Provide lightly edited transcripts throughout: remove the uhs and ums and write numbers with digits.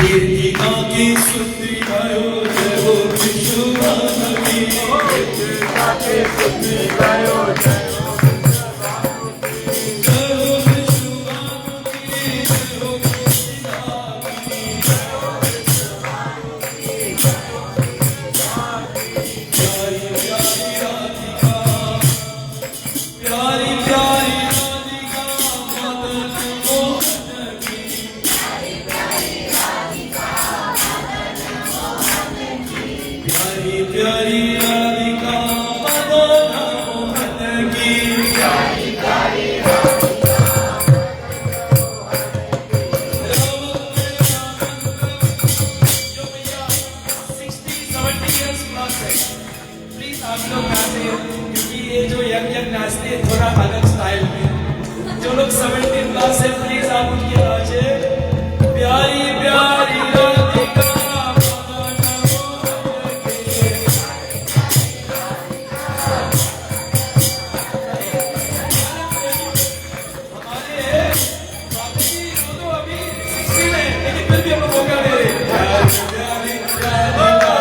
कीर्तिका की सुंदरी गायो जय हो विश्वभानु की। कीर्तिका की सुंदरी गायो जय हो विश्वभानु की। जय हो विश्वभानु की, जय हो कीर्तिका की। जय हो विश्वभानु की, जय हो कीर्तिका की। प्यारी प्यारी राधिका, प्यारी प्यारी राधिका मदन मोहन की। प्यारी प्यारी राधिका मदन मोहन की। प्यारी प्यारी राधिका मदन मोहन की। प्यारी प्यारी राधिका जो भैया 60-70 years plus है, प्लीज आप लोग नाचे, क्योंकि ये जो यंग नाचते हैं थोड़ा अलग स्टाइल में। जो लोग 70 प्लस है प्लीज आप उनके नाचे। प्यारी प्यारी राधिका मदन मोहन की। हमारे बाबू जी वो तो अभी 60 में, लेकिन फिर भी हम लोग मौका दे रहे हैं। प्यारी प्यारी राधिका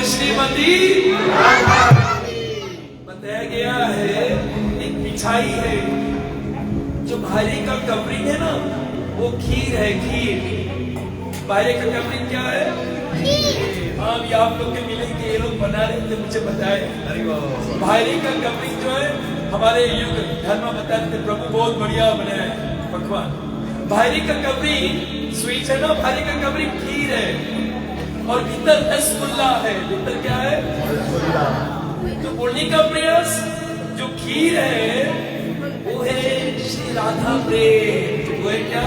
श्रीमती बताया गया है। एक मिठाई है जो भारी का कवरिंग है ना, वो खीर है, खीर। भारी का कवरिंग क्या है? हाँ भी आप लोग के मिलेंगे, ये लोग बना रहे थे, मुझे बताए। भारी का कवरिंग जो है हमारे युग धर्म बताते थे, प्रभु बहुत बढ़िया बनाया है पकवान। भारी का कवरिंग स्वीट है ना, भारी का कवरिंग खीर है और भीतर रसगुल्ला है। भीतर क्या है? तो बोलने का प्रयास, जो खीर है वो है श्री राधा प्रेम, वो है क्या?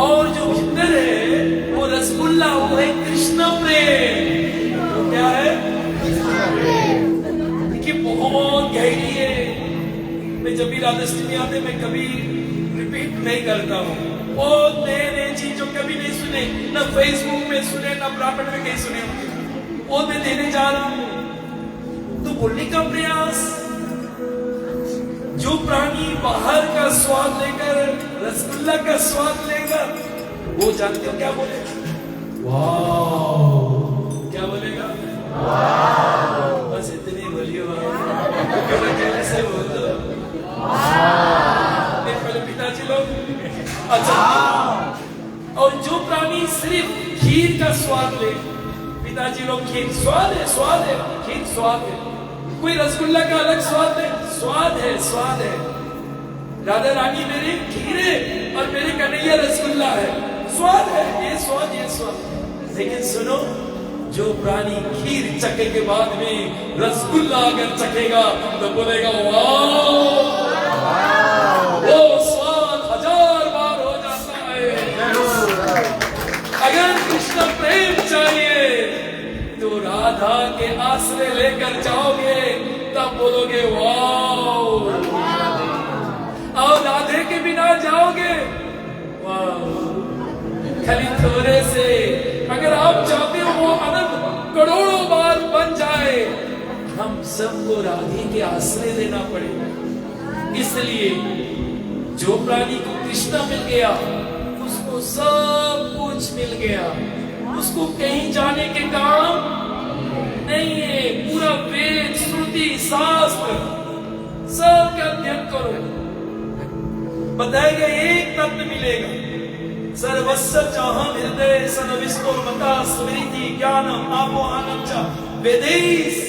और जो भीतर है वो रसगुल्ला, वो है कृष्ण प्रेम। वो क्या है? देखिए बहुत गहरी है। मैं जब भी राधाष्टमी आते मैं कभी रिपीट नहीं करता हूँ। बहुत नए नए चीज जो कभी नहीं सुने, ना फेसबुक में सुने, ना ब्राह्मण में कहीं सुने, वो मैं देने जा रहा हूं। तो बोलने का प्रयास, जो प्राणी बाहर का स्वाद लेकर रसगुल्ला का स्वाद लेगा, वो जानते हो क्या बोलेगा? वाह। क्या बोलेगा? वाह। बस इतनी बोलिए। कैसे बोलते? पहले पिताजी लोग। अच्छा, और जो प्राणी सिर्फ खीर का स्वाद ले, पिताजी लोग खीर स्वाद है, स्वाद है, खीर स्वाद है। कोई रसगुल्ला का अलग स्वाद है, स्वाद है, स्वाद है। राधा रानी मेरी खीर है और मेरे कन्हैया रसगुल्ला है, स्वाद है, ये स्वाद, ये स्वाद। लेकिन सुनो, जो प्राणी खीर चखे के बाद में रसगुल्ला अगर चखेगा तो बोलेगा वाह। वो स्वाद 1000 बार हो जाता है। अगर कृष्ण प्रेम चाहिए तो राधा के आश्रय लेकर जाओगे, तब बोलोगे वाह। और राधे के बिना जाओगे, वाह। खाली थोड़े से अगर आप चाहते हो वो अनंत करोड़ों बार बन जाए, हम सबको राधे के आश्रय लेना पड़ेगा। इसलिए जो प्राणी को कृष्ण मिल गया उसको सब कुछ मिल गया, उसको कहीं जाने के काम नहीं है। पूरा वेद, श्रुति, शास्त्र सब का अध्ययन करो। बताया गया एक तत्व मिलेगा, सर्वस्व चाहम हृदय सनविस्तोर्मता स्मृति ज्ञानम आपोहानम च वेदै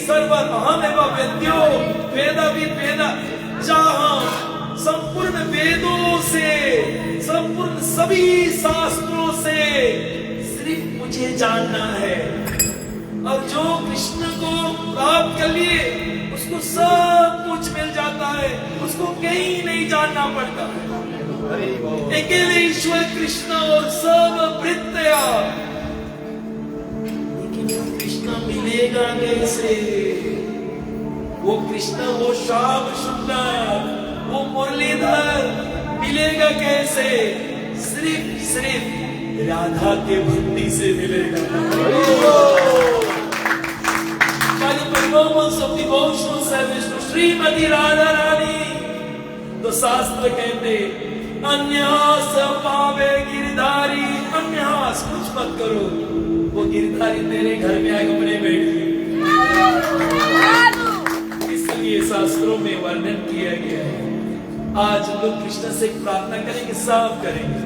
सर्वर अहमेव वेद्यो वेदाविद वेदा चाहम। संपूर्ण वेदों से, संपूर्ण सभी शास्त्रों से सिर्फ मुझे जानना है। और जो कृष्ण को प्राप्त कर लिए उसको सब कुछ मिल जाता है, उसको कहीं नहीं जानना पड़ता है। अकेले ईश्वर कृष्ण और सब वृत्तया। लेकिन वो कृष्ण मिलेगा कैसे? वो कृष्ण, वो श्याम सुंदर, वो मुरलीधर मिलेगा कैसे? सिर्फ राधा के भक्ति से मिलेगा। By the performance of devotional service to Shrimati Radha रानी। तो शास्त्र कहते अन्यास पावे गिरधारी, अन्यास कुछ मत करो, वो गिरधारी तेरे घर में आएगा अपने बैठ। इसलिए शास्त्रों में वर्णन किया गया है। आज लोग कृष्ण से प्रार्थना करेंगे, सब करेंगे।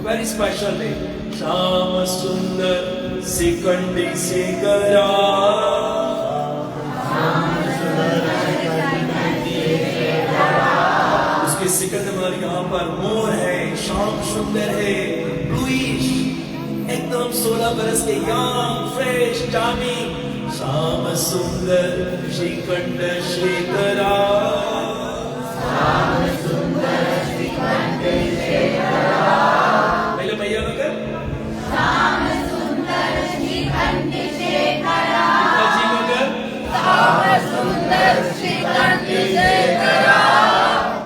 वेरी स्पेशल है। श्याम सुंदर सिकंदी शेखरा, उसके सिकंद पर यहाँ पर मोर है, श्याम सुंदर है, ब्लूइश, एकदम 16 बरस के यंग फ्रेश जामी। श्याम सुंदर श्रीकंड शेखरा, पहले भैया लोग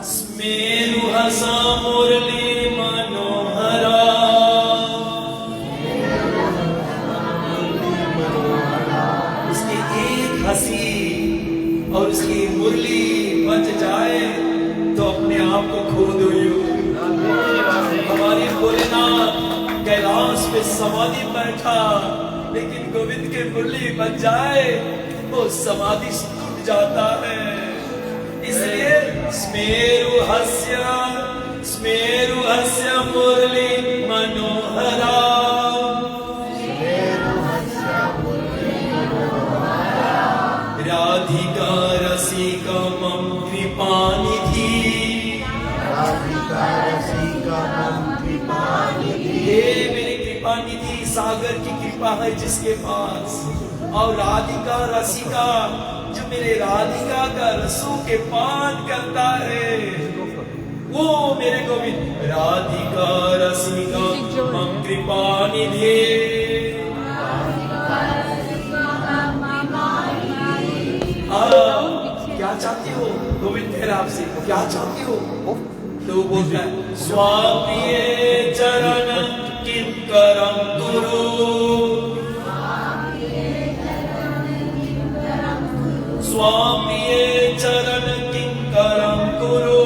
स्मेरु हसा मुरली मनोहरा, उसकी एक हंसी और उसकी मुरली बच जाए तो अपने आप को खो दो। हमारी भोलेनाथ कैलाश पे समाधि बैठा, लेकिन गोविंद के मुरली बच जाए वो समाधि टूट जाता है। इसलिए स्मेरु हस्य मुरली मनोहरा, राधिका रसिका मम कृपानिधि, हे मेरी कृपानिधि, सागर की कृपा है जिसके पास, और राधिका रसिका, जो मेरे राधिका का रसों के पान करता है, वो मेरे गोविंद। राधिका रसिका मम कृपानिधि, क्या चाहती हो गोविंद? फिर आपसे क्या चाहती हो? तो वो बोलता है स्वामी चरण किम करम गुरु, स्वामी चरण किम करम गुरु।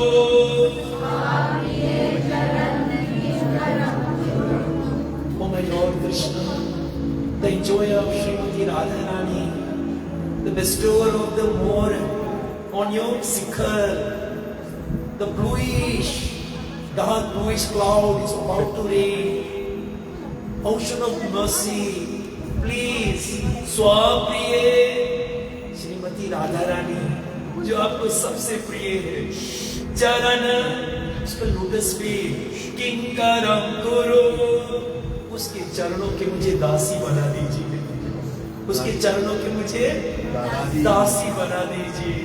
Oh my Lord Krishna, the enjoyer of Srimati Radharani, the bestower of the more on your Sikhar, the bluish, dark bluish cloud is about to rain. Ocean of mercy, please, स्वाप्रिय Shrimati Radha रानी, जो आपको सबसे प्रिय है, चरण, उसका लोटस फीट, किंकरम गुरु, उसके चरणों के मुझे दासी बना दीजिए, उसके चरणों के मुझे दासी बना दीजिए।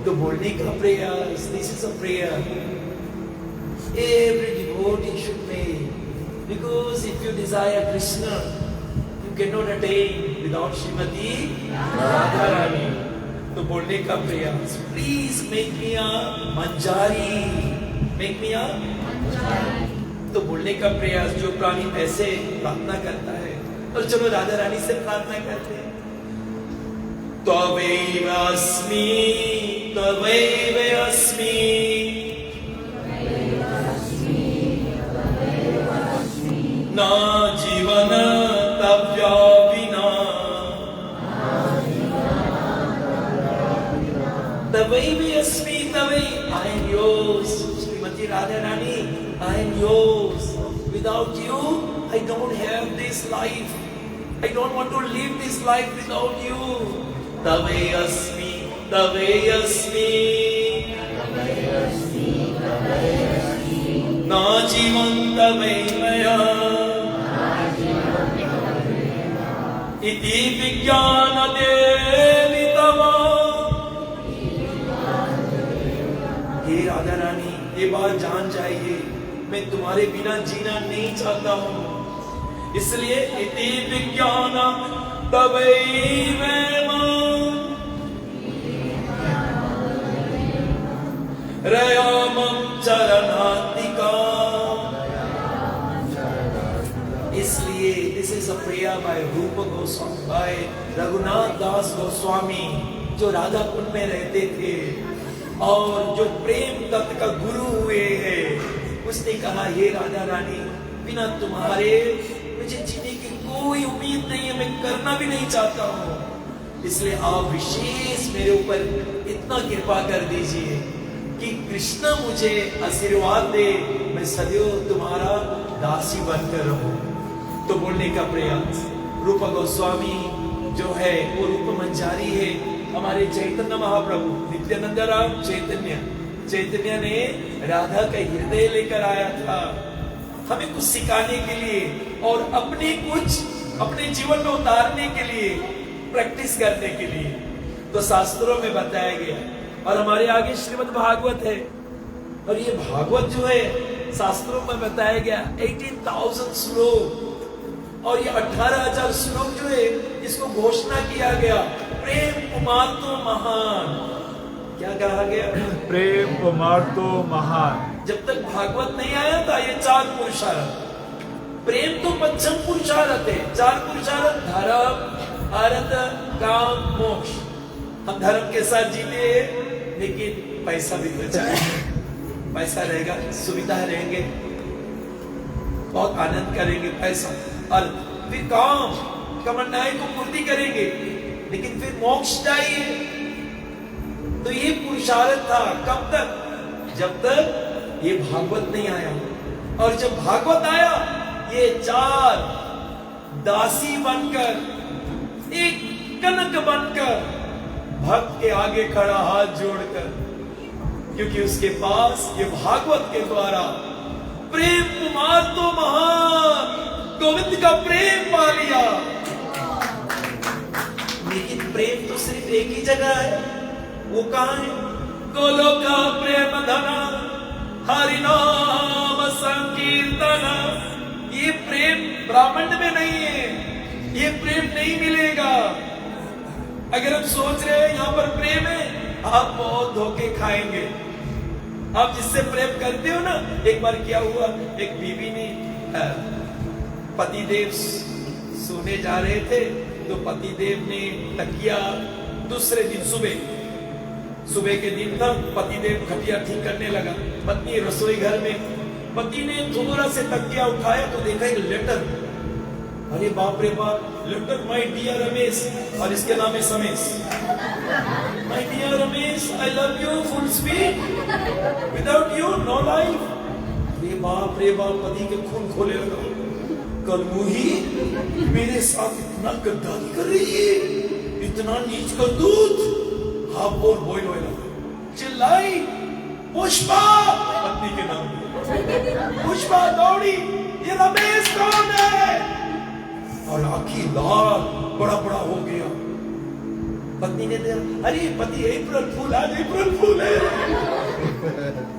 तो बोलने का प्रयास, this is a prayer every devotee should make, because if you desire Krishna, you cannot attain without Srimati Radharani. तो बोलने का प्रयास, please make me a manjari, make me a manjari. तो बोलने का प्रयास, जो प्राणी ऐसे प्रार्थना करता है। और चलो राधा रानी से प्रार्थना करते हैं। त्वमेव अस्मि, त्वमेव अस्मि, न जीवन तव्या विना, तवैव अस्मि, तवै, I am yours, Shrimati Radha Rani, I am yours, without you I don't have this life, I don't want to live this life without you. तवे अस्मि, तवे अस्मि, ना जीवन्त मया इति विज्ञानदे वितमा। हे राधा रानी, ये बात जान जाइए, मैं तुम्हारे बिना जीना नहीं चाहता हूं, इसलिए इति विज्ञान तवैव रयामं चरणातिका। इसलिए this is a prayer by Rupa Goswami, by Raghunath Das Goswami, जो राधा कुंड में रहते थे और जो प्रेम तत्व का गुरु हुए हैं। उसने कहा, हे राधा रानी, बिना तुम्हारे मुझे जीने की कोई उम्मीद नहीं है, मैं करना भी नहीं चाहता हूं, इसलिए आप विशेष मेरे ऊपर इतना कृपा कर दीजिए कि कृष्ण मुझे आशीर्वाद दे, मैं सदैव तुम्हारा दासी बनकर रहूं। तो बोलने का प्रयास, रूप गोस्वामी जो है वो रूप मंजारी है, हमारे चैतन्य महाप्रभु नित्यानंद राम चैतन्य ने राधा का हृदय लेकर आया था हमें कुछ सिखाने के लिए और अपने जीवन में उतारने के लिए, प्रैक्टिस करने के लिए। तो शास्त्रों में बताया गया, और हमारे आगे श्रीमद् भागवत है, और ये भागवत जो है शास्त्रों में बताया गया 18,000 श्लोक, और ये 18,000 श्लोक जो है इसको घोषणा किया गया, प्रेम कुमार तो महान। क्या कहा गया? प्रेम कुमार तो महान। जब तक भागवत नहीं आया था ये 4 पुरुषार्थ, प्रेम तो पंचम पुरुषार्थ है। 4 पुरुषार्थ, धर्म, अर्थ, काम, मोक्ष। हम धर्म के साथ जीते हैं, लेकिन पैसा भी तो चाहिए। पैसा रहेगा, सुविधा रहेंगे, बहुत आनंद करेंगे, पैसा। अर्थ, फिर काम, तमन्नाएं को पूर्ति करेंगे, लेकिन फिर मोक्ष चाहिए। तो ये पुरुषार्थ था कब तक? जब तक ये भागवत नहीं आया। और जब भागवत आया, ये 4 दासी बनकर, एक कनक बनकर, भक्त के आगे खड़ा हाथ जोड़कर, क्योंकि उसके पास ये भागवत के द्वारा प्रेम कुमार तो महान, गोविंद का प्रेम पा लिया। लेकिन प्रेम तो सिर्फ एक ही जगह है, वो कहां है? गोलोक का प्रेम धना, हरि नाम संकीर्तन। ये प्रेम ब्राह्मण में नहीं है, ये प्रेम नहीं मिलेगा। अगर हम सोच रहे हैं यहाँ पर प्रेम है, आप बहुत धोखे खाएंगे। आप जिससे प्रेम करते हो ना, एक बार क्या हुआ, एक बीवी ने पतिदेव सोने जा रहे थे, तो पतिदेव ने तकिया, दूसरे दिन सुबह के दिन था, पतिदेव खटिया ठीक करने लगा, पत्नी रसोई घर में, पति ने थोड़ा से तकिया उठाया तो देखा एक लेटर। अरे बाप रे बाप, लेटर, माय डियर रमेश, और इसके नाम है Samesh. My dear Ramesh, I love you full speed, without you no life. रे बाप, पति के खून खोले लगा। कल मुही मेरे साथ इतना गद्दारी कर रही है, इतना नीच कर दूध। हाँ बोल चिल्लाई, पुष्पा, पत्नी के नाम पुष्पा दौड़ी, ये रमेश कौन है? और आखी लाल बड़ा हो गया। पत्नी ने देखा, अरे पति अप्रैल फूल, आज अप्रैल फूल है,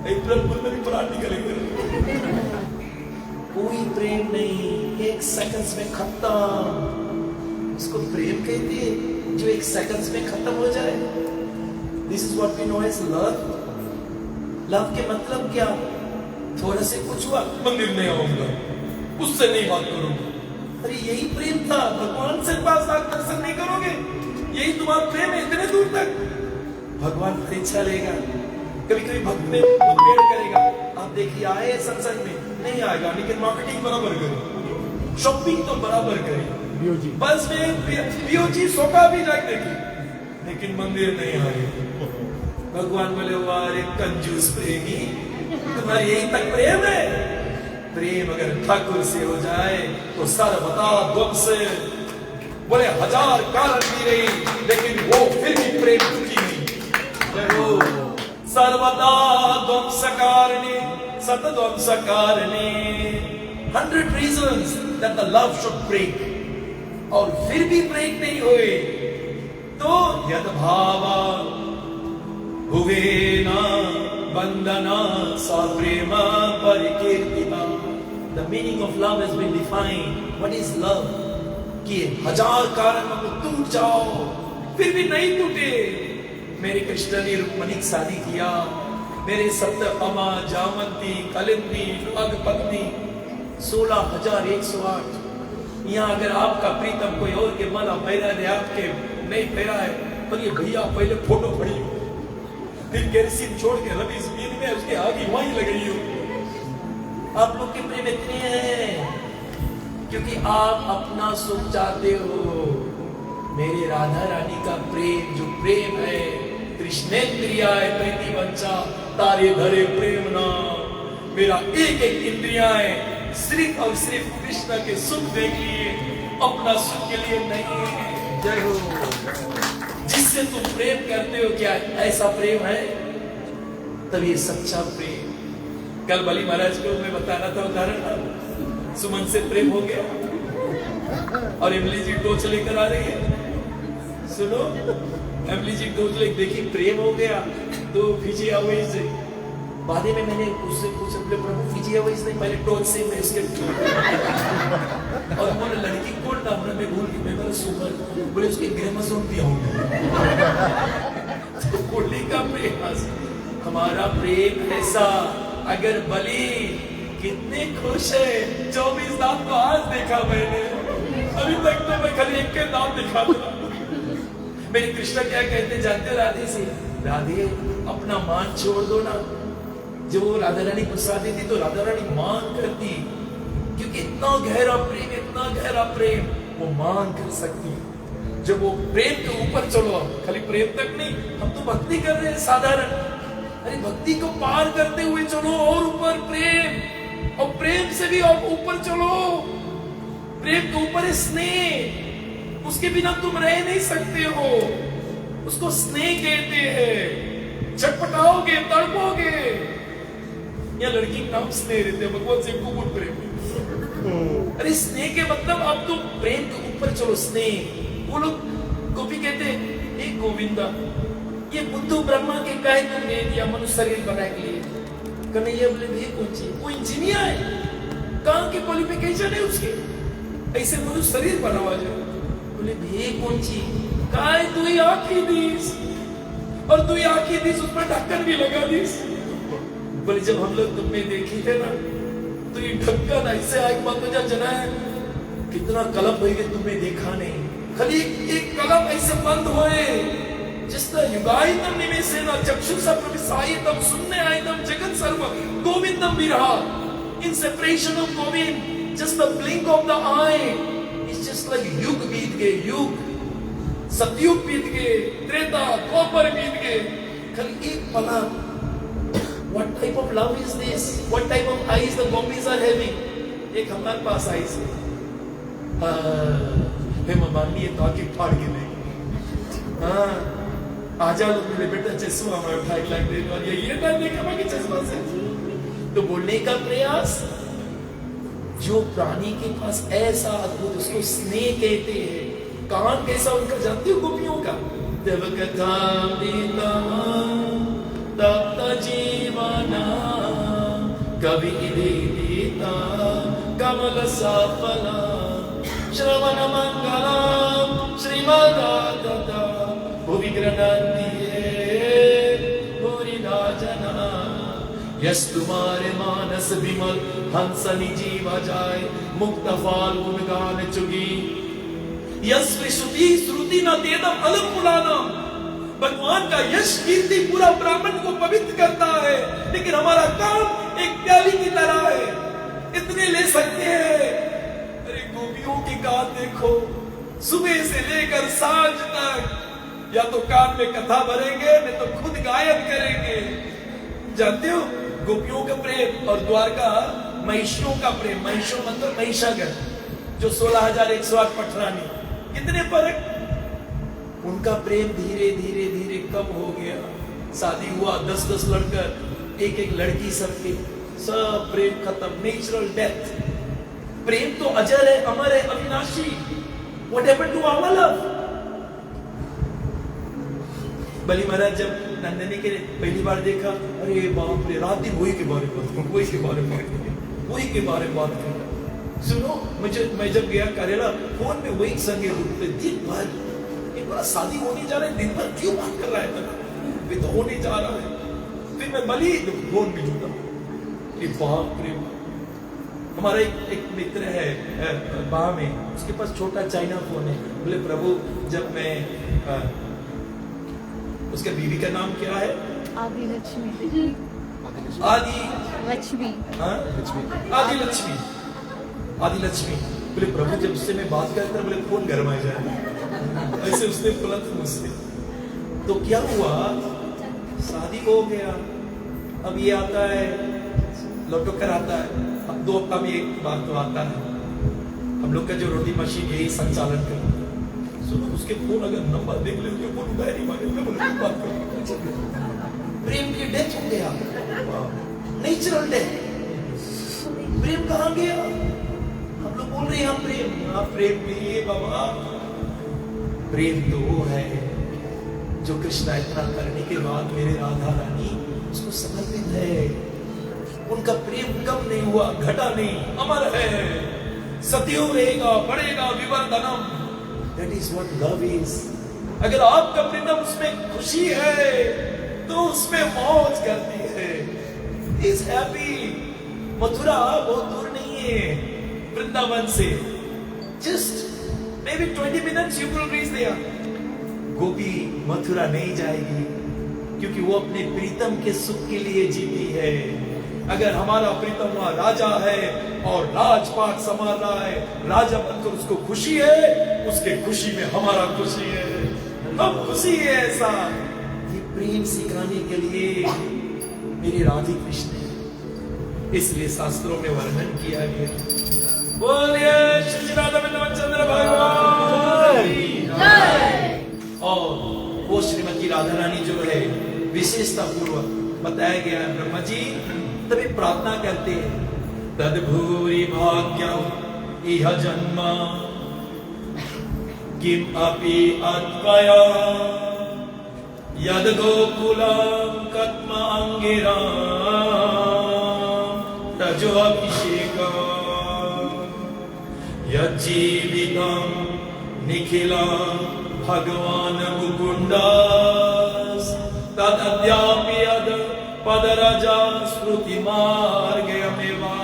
अप्रैल फूल में भी प्राण निकलेंगे। कोई प्रेम नहीं, 1 सेकंड में खत्म। उसको प्रेम कहते हैं जो 1 सेकंड में खत्म हो जाए। This is what we know as love. Love के मतलब क्या? थोड़ा से कुछ हुआ, मंदिर नहीं आऊंगा, उससे नहीं बात करूंगा। अरे यही प्रेम था, भगवान से पास आकर दर्शन नहीं करोगे, यही तुम्हारा प्रेम है इतने दूर तक। भगवान परीक्षा लेगा, कभी भक्त में मुठभेड़ करेगा। आप देखिए, आए सत्संग में नहीं आएगा, लेकिन मार्केटिंग बराबर करे, शॉपिंग तो बराबर करे, बस में बीओजी सोका भी जाके देखी, लेकिन मंदिर नहीं आए। भगवान बोले, वारे कंजूस प्रेमी, तुम्हारी यही तक प्रेम है? प्रेम अगर ठाकुर से हो जाए तो सर्वदा ध्वंस। बोले 1000 कारण भी रही लेकिन वो फिर भी प्रेम दुखी नहीं। सर्वदा ध्वंस कारणे सत ध्वंस कारणे 100 reasons that the love should break, और फिर भी ब्रेक नहीं हुए तो यद भावा हुए ना बंधना सा प्रेम परिकीर्तिता। The meaning of love has been defined. What is love? कि 1000 कारणों में टूट जाओ फिर भी नहीं टूटे। मेरे कृष्ण ने रुक्मणी की शादी किया, मेरे सप्तमा जामंती कलिंदी नाग पत्नी 16,108। यहाँ अगर आपका प्रीतम कोई और के माला पैरा ने आपके नहीं पैरा है तो ये भैया पहले फोटो पड़ी हो, फिर केरोसिन छोड़ के रवि जमीन में उसके आगे वहीं लगाई हो। आप लोग के प्रेम इतने हैं क्योंकि आप अपना सुख चाहते हो। मेरे राधा रानी का प्रेम जो प्रेम है कृष्णेन्द्रियाय प्रीति बच्चा तारे धरे प्रेम नाम। मेरा एक एक इंद्रियाएं सिर्फ और सिर्फ कृष्ण के सुख देख लिए, अपना सुख के लिए नहीं। जय हो। जिससे तुम प्रेम करते हो क्या ऐसा प्रेम है? तभी सच्चा प्रेम। कल बली महाराज को मैं बताना था उदाहरण, सुमन से प्रेम हो गया और इमली जी टोच लेकर आ रही है। सुनो, इमली जी टोच ले देखी प्रेम हो गया तो फीजी आवेज बाद में मैंने उससे पूछा, बोले प्रभु फीजी आवेज नहीं, पहले टोच से मैं इसके और बोले लड़की कौन नाम मैं भूल गई। मैं बोला सुमन, बोले उसके ग्रेमोसोम दिया तो कुंडली का प्रेम। हमारा प्रेम ऐसा। अगर बलि कितने खुश है, 24 दांत तो आज देखा मैंने, अभी तक तो मैं खाली एक के दांत दिखा था। मेरे कृष्ण क्या कहते जानते राधे से? राधे अपना मान छोड़ दो ना। जब वो राधा रानी गुस्साती थी तो राधा रानी मान करती, क्योंकि इतना गहरा प्रेम, इतना गहरा प्रेम वो मान कर सकती। जब वो प्रेम के ऊपर चलो, खाली प्रेम तक नहीं, हम तो भक्ति कर रहे हैं साधारण, अरे भक्ति को पार करते हुए चलो और ऊपर प्रेम, और प्रेम से भी और ऊपर चलो। प्रेम के ऊपर है स्नेह, उसके बिना तुम रह नहीं सकते हो। उसको स्नेह कहते हैं। छटपटाओगे, तड़पोगे। या लड़की का नाम स्नेह रहते हैं, भगवान से खूब प्रेम। अरे स्नेह के मतलब आप तो प्रेम के ऊपर चलो, स्नेह। वो लोग गोपी कहते हैं, हे गोविंदा, ये बुद्धू ब्रह्मा के काय तुमने दिया मनुष्य शरीर बनाने के लिए? कन्हैया बोले भे कौन सी, वो इंजीनियर है, कहाँ के क्वालिफिकेशन है उसके, ऐसे मनुष्य शरीर बनवा जाए। बोले भे कौन सी, काय तू ही आँखी दीस, और तू ही आँखी दीस, उस पर ढक्कन भी लगा दीस। बोले जब हम लोग तुम्हें देखे थे ना, तो ये ढक्कन ऐसे आग मत जा जना है, कितना कलम भाई तुम्हें देखा नहीं, खाली एक कलम ऐसे बंद हुए। जिसका युगायतम निमेषेन चक्षुषा प्रविशायितम शून्यायतम जगत सर्व गोविंदम विरहा। In separation of Govind, just the blink of the eye, it's just like युग बीत गए, युग, सतयुग बीत गए, त्रेता, द्वापर बीत गए, खाली एक पलक। What type of love is this? What type of eyes the Gopis are having? एक हमारे पास eyes है, हेमा मालिनी तो आके फाड़ के देगी। हाँ, आजा लोग मेरे बेटा चश्मा हमारे उठाई लाइक दे, और ये ना देखा मैं कि चश्मा से। तो बोलने का प्रयास, जो प्राणी के पास ऐसा अद्भुत, उसको स्नेह कहते हैं। कान कैसा उनका जानते हो गोपियों का? देव कथा तप्त जीवना कवि देता कमल सफला श्रवण मंगलम श्रीमदातता भुवि गृह्णन्ति भूरिदा जना। यस तुम्हारे मानस विमल हंस निजीवा जाए, मुक्त फाल गुण गान चुगी। यस श्रुति श्रुति न तेदम अलग पुराना। भगवान का यश कीर्ति पूरा ब्राह्मण को पवित्र करता है, लेकिन हमारा काम एक प्याली की तरह है, इतने ले सकते हैं। अरे गोपियों की गान देखो, सुबह से लेकर सांझ तक, या तो कान में कथा भरेंगे, नहीं तो खुद गायन करेंगे। जानते हो गोपियों का प्रेम और द्वारका महिषियों का प्रेम। महिषों मतलब महिषागर, जो 16,108 पटरानी, कितने फर्क। उनका प्रेम धीरे धीरे धीरे कम हो गया। शादी हुआ, 10-10 लड़का, एक लड़की, सबके सब प्रेम खत्म, नेचुरल डेथ। प्रेम तो अजर है, अमर है, अविनाशी। What happened to our love? बलि महाराज जब नंदिनी के पहली बार देखा, अरे बाप रे, रात दिन वही के बारे में वही के बारे में बात कर। सुनो, मैं जब गया करेला, फोन में वही संगे रूप पे दिन भर, एक बार शादी होने जा रहा है, दिन भर क्यों बात कर रहा है तना? भी तो होने जा रहा है। फिर मैं बलि फोन में जुटा, बाप रे। हमारा एक मित्र है बाह में, उसके पास छोटा चाइना फोन है। बोले प्रभु, जब मैं उसके बीवी का नाम क्या है? आदि लक्ष्मी। आदि लक्ष्मी। आदि लक्ष्मी। बोले प्रभु, जब उससे मैं बात करता, बोले फोन गरमाई जाए। ऐसे उसने बोला था मुझसे। तो क्या हुआ, शादी हो गया, अब ये आता है, लौटो कर आता है। अब 2 हफ्ता में एक बार तो आता है। हम लोग का जो रोटी मशीन यही संचालन कर, सुनो उसके फोन अगर नंबर देख ले, उसके फोन उठाए नहीं, मांगे बोले बात करो। प्रेम की डेथ हो गया, नेचुरल डेथ। प्रेम कहाँ गया? हम लोग बोल रहे हैं हम प्रेम, हाँ प्रेम नहीं है बाबा। प्रेम तो वो है जो कृष्ण इतना करने के बाद मेरे राधा रानी उसको समर्पित है। उनका प्रेम कम नहीं हुआ, घटा नहीं, अमर है, सदैव रहेगा, बढ़ेगा, विवर्धनम। That is what love is. अगर आपका प्रेम उसमें खुशी है तो उसमें मौज करती है। Is happy. मथुरा बहुत दूर नहीं है वृंदावन से, just maybe 20 minutes you will reach there. गोपी मथुरा नहीं जाएगी क्योंकि वो अपने प्रीतम के सुख के लिए जीती है। अगर हमारा प्रीतम वहां राजा है और राजपाट संभाल रहा है, राजा बनकर उसको खुशी है, उसके खुशी में हमारा खुशी है, हम खुशी है। ऐसा ये प्रेम सिखाने के लिए मेरे राधे कृष्ण है, इसलिए शास्त्रों में वर्णन किया गया। बोलिए श्री राधा चंद्र भगवान की जय। और वो श्रीमती राधा रानी जो है विशेषता पूर्वक बताया गया है। ब्रह्मा जी तभी प्रार्थना करते हैं, तद्भूरि भाग्यम इह जन्म किम अपि अत्वया यद गोकुलम कत्म अंगिरा तजो अभिषेकम यज्जीवितम निखिलम भगवान मुकुंदास तदद्यापि यद पदराजा श्रुति मार्गमेवा।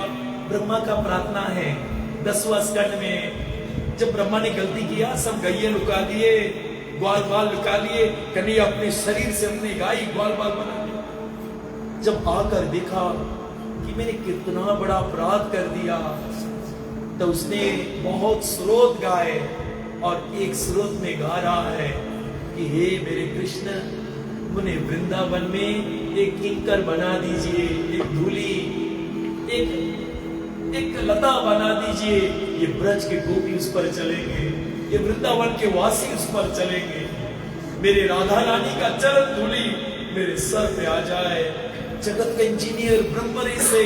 ब्रह्मा का प्रार्थना है 10वां स्कंद में। जब ब्रह्मा ने गलती किया, सब गैये लुका दिए, ग्वाल बाल लुका लिए, कन्हैया अपने शरीर से अपने गाय ग्वाल बाल बना दिए। जब आकर देखा कि मैंने कितना बड़ा अपराध कर दिया, तो उसने बहुत स्रोत गाए और एक स्रोत में गा रहा है कि हे मेरे कृष्ण, उन्हें वृंदावन में एक किंकर बना दीजिए, एक धूली, एक लता बना दीजिए। ये ब्रज के गोपी उस पर चलेंगे, ये वृंदावन के वासी उस पर चलेंगे। मेरे राधा रानी का चरण धूली मेरे सर पे आ जाए। जगत का इंजीनियर ब्रह्म से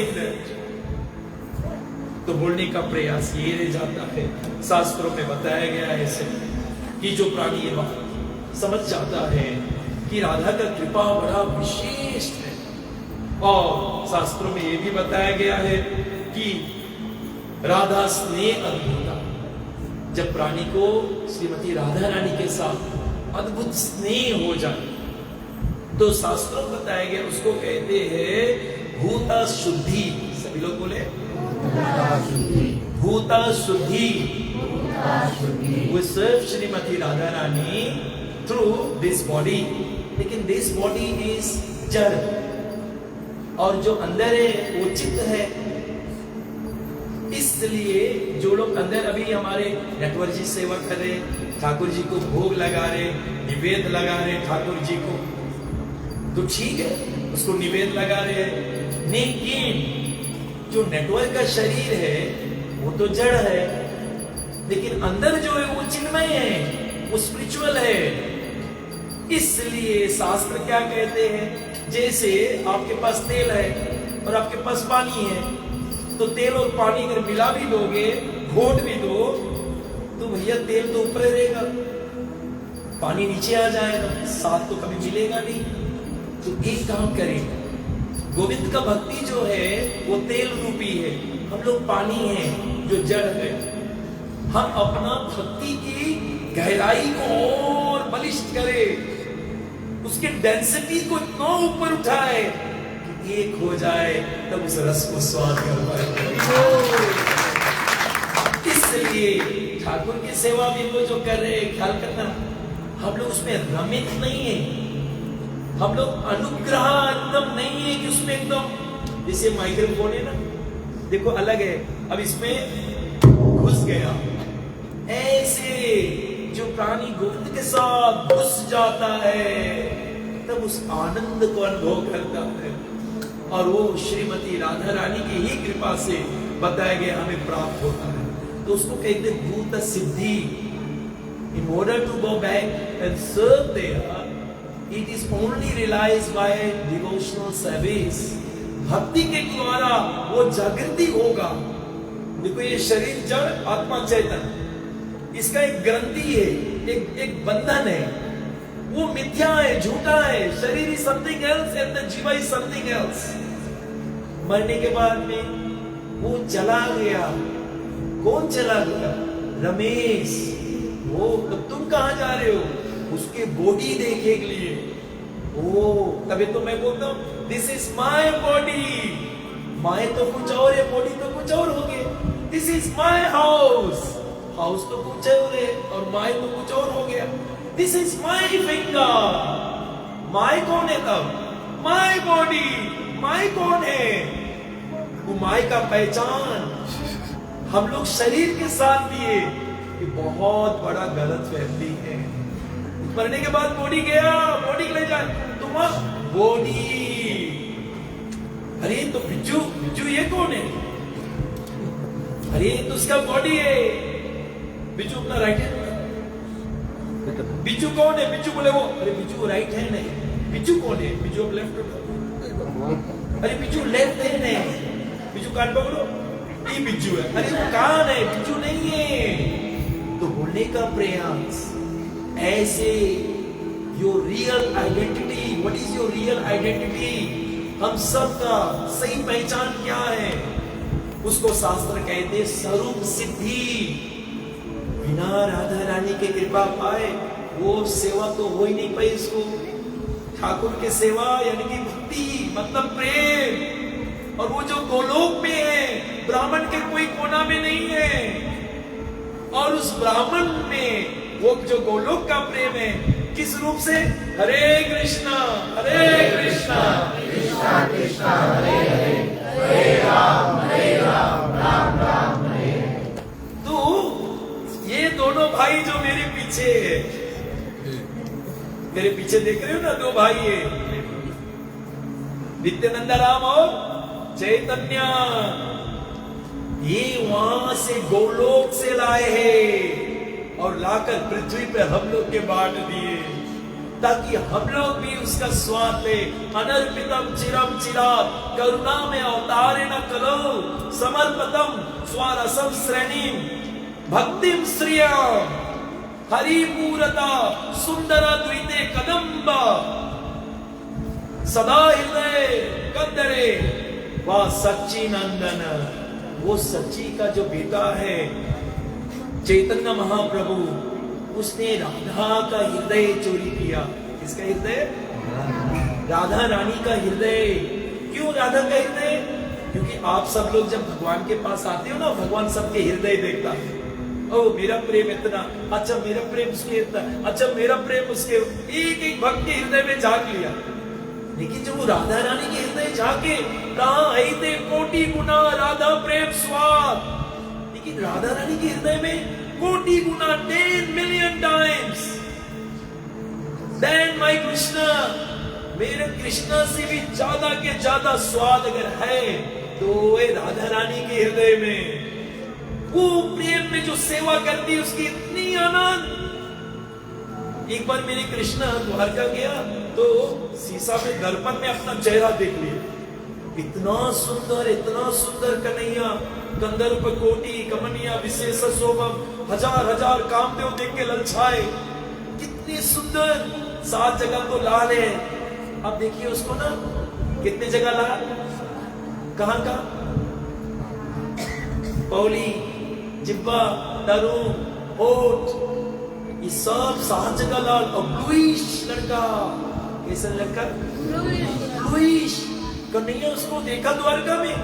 तो बोलने का प्रयास ये रह जाता है। शास्त्रों में बताया गया है ऐसे कि जो प्राणी ये बात समझ जाता है कि राधा का कृपा बड़ा विशेष है। और शास्त्रों में ये भी बताया गया है कि राधा स्नेह अद्भुता, जब प्राणी को श्रीमती राधा रानी के साथ अद्भुत स्नेह हो जाए तो शास्त्रों में बताया गया, उसको कहते हैं भूता शुद्धि। सभी लोग बोले भूता शुद्धि। वो सिर्फ श्रीमती राधा रानी थ्रू दिस बॉडी, लेकिन दिस बॉडी इज जड़ और जो अंदर है वो चित्त है। इसलिए जो लोग अंदर अभी हमारे नटवर जी सेवा कर रहे, ठाकुर जी को भोग लगा रहे, निवेद लगा रहे ठाकुर जी को, तो ठीक है, उसको निवेद लगा रहे हैं, लेकिन जो नेटवर्क का शरीर है वो तो जड़ है, लेकिन अंदर जो है वो चिन्मय है, वो स्पिरिचुअल है। इसलिए शास्त्र क्या कहते हैं, जैसे आपके पास तेल है और आपके पास पानी है, तो तेल और पानी अगर मिला भी दोगे, घोट भी दो, तो भैया तेल तो ऊपर रहेगा, पानी नीचे आ जाएगा, साथ तो कभी मिलेगा नहीं। तो एक काम करें, गोविंद का भक्ति जो है वो तेल रूपी है, हम लोग पानी हैं जो जड़ है। हम अपना भक्ति की गहराई को और बलिष्ठ करें, उसके डेंसिटी को इतना ऊपर उठाए कि एक हो जाए, तब उस रस को स्वाद कर पाए। इसलिए ठाकुर की सेवा भी वो जो कर रहे हैं, ख्याल करना, हम लोग उसमें रमित नहीं है, हम लोग अनुग्रह एकदम नहीं है कि उसमें एकदम, जैसे माइक्रोफोन है ना, देखो अलग है, अब इसमें घुस गया, ऐसे जो प्राणी गोविंद के साथ घुस जाता है, तब उस आनंद को अनुभव करता है, और वो श्रीमती राधा रानी की ही कृपा से बताया गया हमें प्राप्त होता है। तो उसको कहते भूत सिद्धि। In order to go back and serve there, it is only realized by devotional service. भक्ति के द्वारा वो जागृति होगा। देखो ये शरीर जड़, आत्मा चैतन, इसका एक ग्रंथि है, एक बंधन है, वो मिथ्या है, झूठा है। शरीर is something else and the जीवा इज समथिंग एल्स। मरने के बाद में वो चला गया। कौन चला गया? रमेश। वो तो तुम कहां जा रहे हो? उसके बॉडी देखने के लिए। ओ तभी तो मैं बोलता हूं this is my body. My तो कुछ और है, बॉडी तो कुछ और हो गया। This is my house. House तो कुछ और है और माय तो कुछ और हो गया। This is my finger. My कौन है तब? My body. माय कौन है? वो माय का पहचान हम लोग शरीर के साथ दिए, ये बहुत बड़ा गलत फहमी है। मरने के बाद बॉडी गया, बॉडी ले जाए तुम बॉडी। अरे तो बिज्जू, बिज्जू ये कौन है? अरे तो उसका बॉडी है। बिज्जू अपना राइट हैंड। बिज्जू कौन है? बिज्जू बोले वो। अरे बिज्जू राइट हैंड है। बिज्जू कौन है? बिज्जू अब लेफ्ट। अरे बिज्जू लेफ्ट हैंड है। बिज्जू कान पकड़ो, ये बिज्जू है। अरे वो कान है, बिज्जू नहीं है। तो बोलने का प्रयास ऐसे your real identity. What is your real identity? हम सबका सही पहचान क्या है? उसको शास्त्र कहते स्वरूप सिद्धि। बिना राधा रानी के कृपा पाए वो सेवा तो हो ही नहीं पाई। इसको ठाकुर के सेवा यानी कि भक्ति मतलब प्रेम। और वो जो गोलोक में है, ब्राह्मण के कोई कोना में नहीं है। और उस ब्राह्मण में वो जो गोलोक का प्रेम है, किस रूप से? हरे कृष्णा कृष्णा कृष्णा हरे हरे, हरे राम राम राम हरे। तो ये दोनों भाई जो मेरे पीछे है, मेरे पीछे देख रहे हो ना, दो भाई है, नित्यानंद राम और चैतन्य। ये वहां से गोलोक से लाए हैं और लाकर पृथ्वी पे हम लोग के बांट दिए, ताकि हम लोग भी उसका स्वाद ले। अनर्पितम चिरम चिरात करुणा में अवतारे न कलो समर्पतम स्वारसम श्रेणी भक्तिम श्रियम हरिपूरता सुंदर द्विते कदम्ब सदा हृदय कंदरे। वह सच्ची नंदन, वो सच्ची का जो बेटा है चैतन्य महाप्रभु, उसने राधा का हृदय चोरी किया। किसका हृदय? राधा रानी का हृदय। क्यों राधा का हृदय? क्योंकि आप सब लोग जब भगवान के पास आते हो ना, भगवान सबके हृदय देखता है। ओ मेरा प्रेम इतना, अच्छा मेरा प्रेम उसके इतना, अच्छा मेरा प्रेम उसके। एक एक भक्त के हृदय में झांक लिया। लेकिन जब वो राधा रानी के हृदय झांके, कहा है ते कोटि गुना राधा प्रेम स्वाद। लेकिन राधा रानी के हृदय में कोटि गुना 10 million times than my Krishna मेरे कृष्णा से भी ज्यादा के ज्यादा स्वाद अगर है तो ये राधा रानी के हृदय में, वो प्रेम में जो सेवा करती है उसकी इतनी आनंद। एक बार मेरे कृष्णा द्वारका गया तो शीशा में दर्पण में अपना चेहरा देख लिया, इतना सुंदर कन्हैया, गंधर्व कोटि कमनिया विशेष शोभम, हजार हजार कामदेव देख के ललचाए, कितनी सुंदर। 7 जगह तो लाल है। अब देखिए उसको ना, कितने जगह लाल, कहां का, पौली, जिब्बा, तरुण, होठ, ये सब 7 जगह लाल। और ब्लूइश लड़का, कैसा लड़का, ब्लूइश। कन्हैया उसको देखा द्वारका में,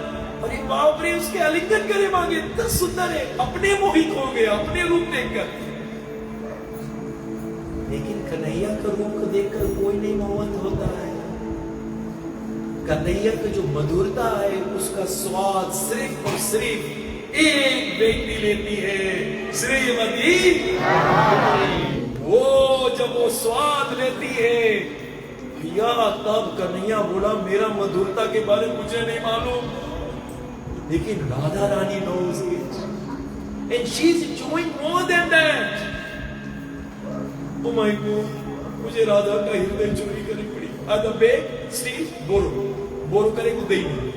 अरे बाप रे, उसके आलिंगन करे मांगे, इतना सुंदर है, अपने मोहित हो गया अपने रूप देखकर। लेकिन कन्हैया का रूप देखकर कोई नहीं मोहित होता है। कन्हैया की जो मधुरता है, उसका स्वाद सिर्फ और सिर्फ एक व्यक्ति लेती है, श्रीमती। वो जब वो स्वाद लेती है भैया, तब कन्हैया बोला मेरा मधुरता के बारे में मुझे नहीं मालूम, लेकिन Radha Rani knows it and she is enjoying more than that. Oh my God, मुझे राधा का हृदय चोरी करनी पड़ी। आधा बेग स्टील बोरो करे को दे नहीं,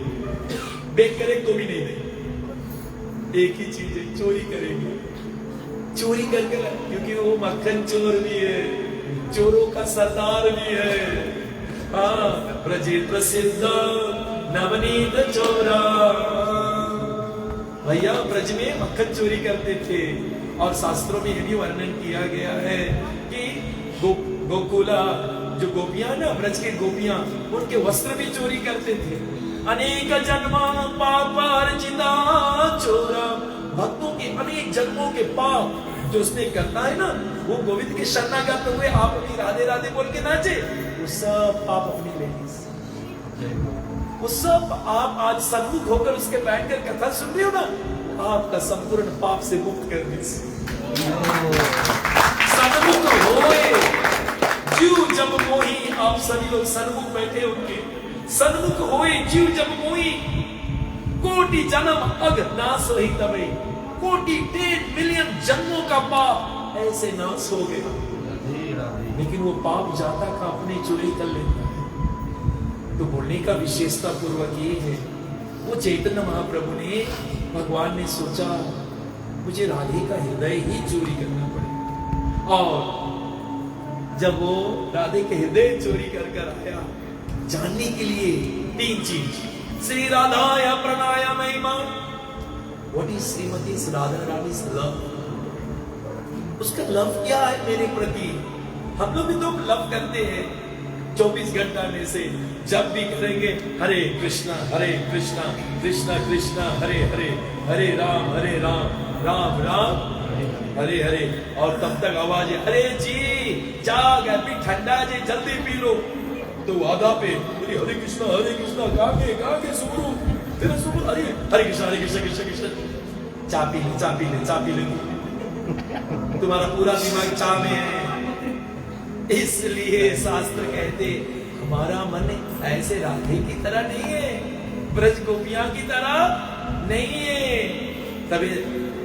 बेग करे तो भी नहीं दे। एक ही चीज है, चोरी करेंगे, चोरी करके, क्योंकि वो मक्खन चोर भी है, चोरों का सरदार भी है। हाँ, प्रजे प्रसिद्ध नवनीत चोरा, भैया ब्रज में मक्खन चोरी करते थे। और शास्त्रों में यह भी वर्णन किया गया है कि गोकुला जो गोपियां ना, ब्रज के गोपियां, उनके वस्त्र भी चोरी करते थे। अनेक जन्मा पाप अर्जिता चोरा, भक्तों के अनेक जन्मों के पाप जो उसने करता है ना, वो गोविंद के शरणागत हुए, आप अभी राधे राधे बोल के नाचे, वो सब पाप अपनी लेडीज, वो सब आप आज सन्मुख होकर उसके बैठकर कथा सुन रहे हो ना, आपका संपूर्ण पाप से मुक्त करने से। सन्मुख होए जीव जब मोही, आप सभी लोग सन्मुख बैठे उनके, सन्मुख होए जीव जब मोही, कोटि जन्म अग नाश ही तबे, कोटि 10 मिलियन जन्मों का पाप ऐसे नाश हो गया। लेकिन वो पाप जाता का अपने चोरी कर लेता है। तो बोलने का विशेषता पूर्वक ये है, वो चैतन्य महाप्रभु ने, भगवान ने सोचा मुझे राधे का हृदय ही चोरी करना पड़ेगा। और जब वो राधे के हृदय चोरी कर आया, जानने के लिए 3 चीज, श्री राधाया प्रणाया महिमा, what is Shrimati Radha Rani's love, उसका लव क्या है मेरे प्रति। हम लोग भी तो लव करते हैं 24 घंटा में से, जब भी करेंगे हरे कृष्णा कृष्णा कृष्णा हरे हरे, हरे राम राम राम हरे हरे। और तब तक आवाज है, अरे जी जाग, अभी ठंडा जी जल्दी पी लो। तो आधा पे हरे कृष्णा गा के सुबरू, फिर सुबह हरे कृष्णा कृष्ण कृष्ण, चा पी ले तुम्हारा पूरा दिमाग चा में है। इसलिए शास्त्र कहते हमारा मन ऐसे राधे की तरह नहीं है, ब्रज गोपियां की तरह नहीं है। तभी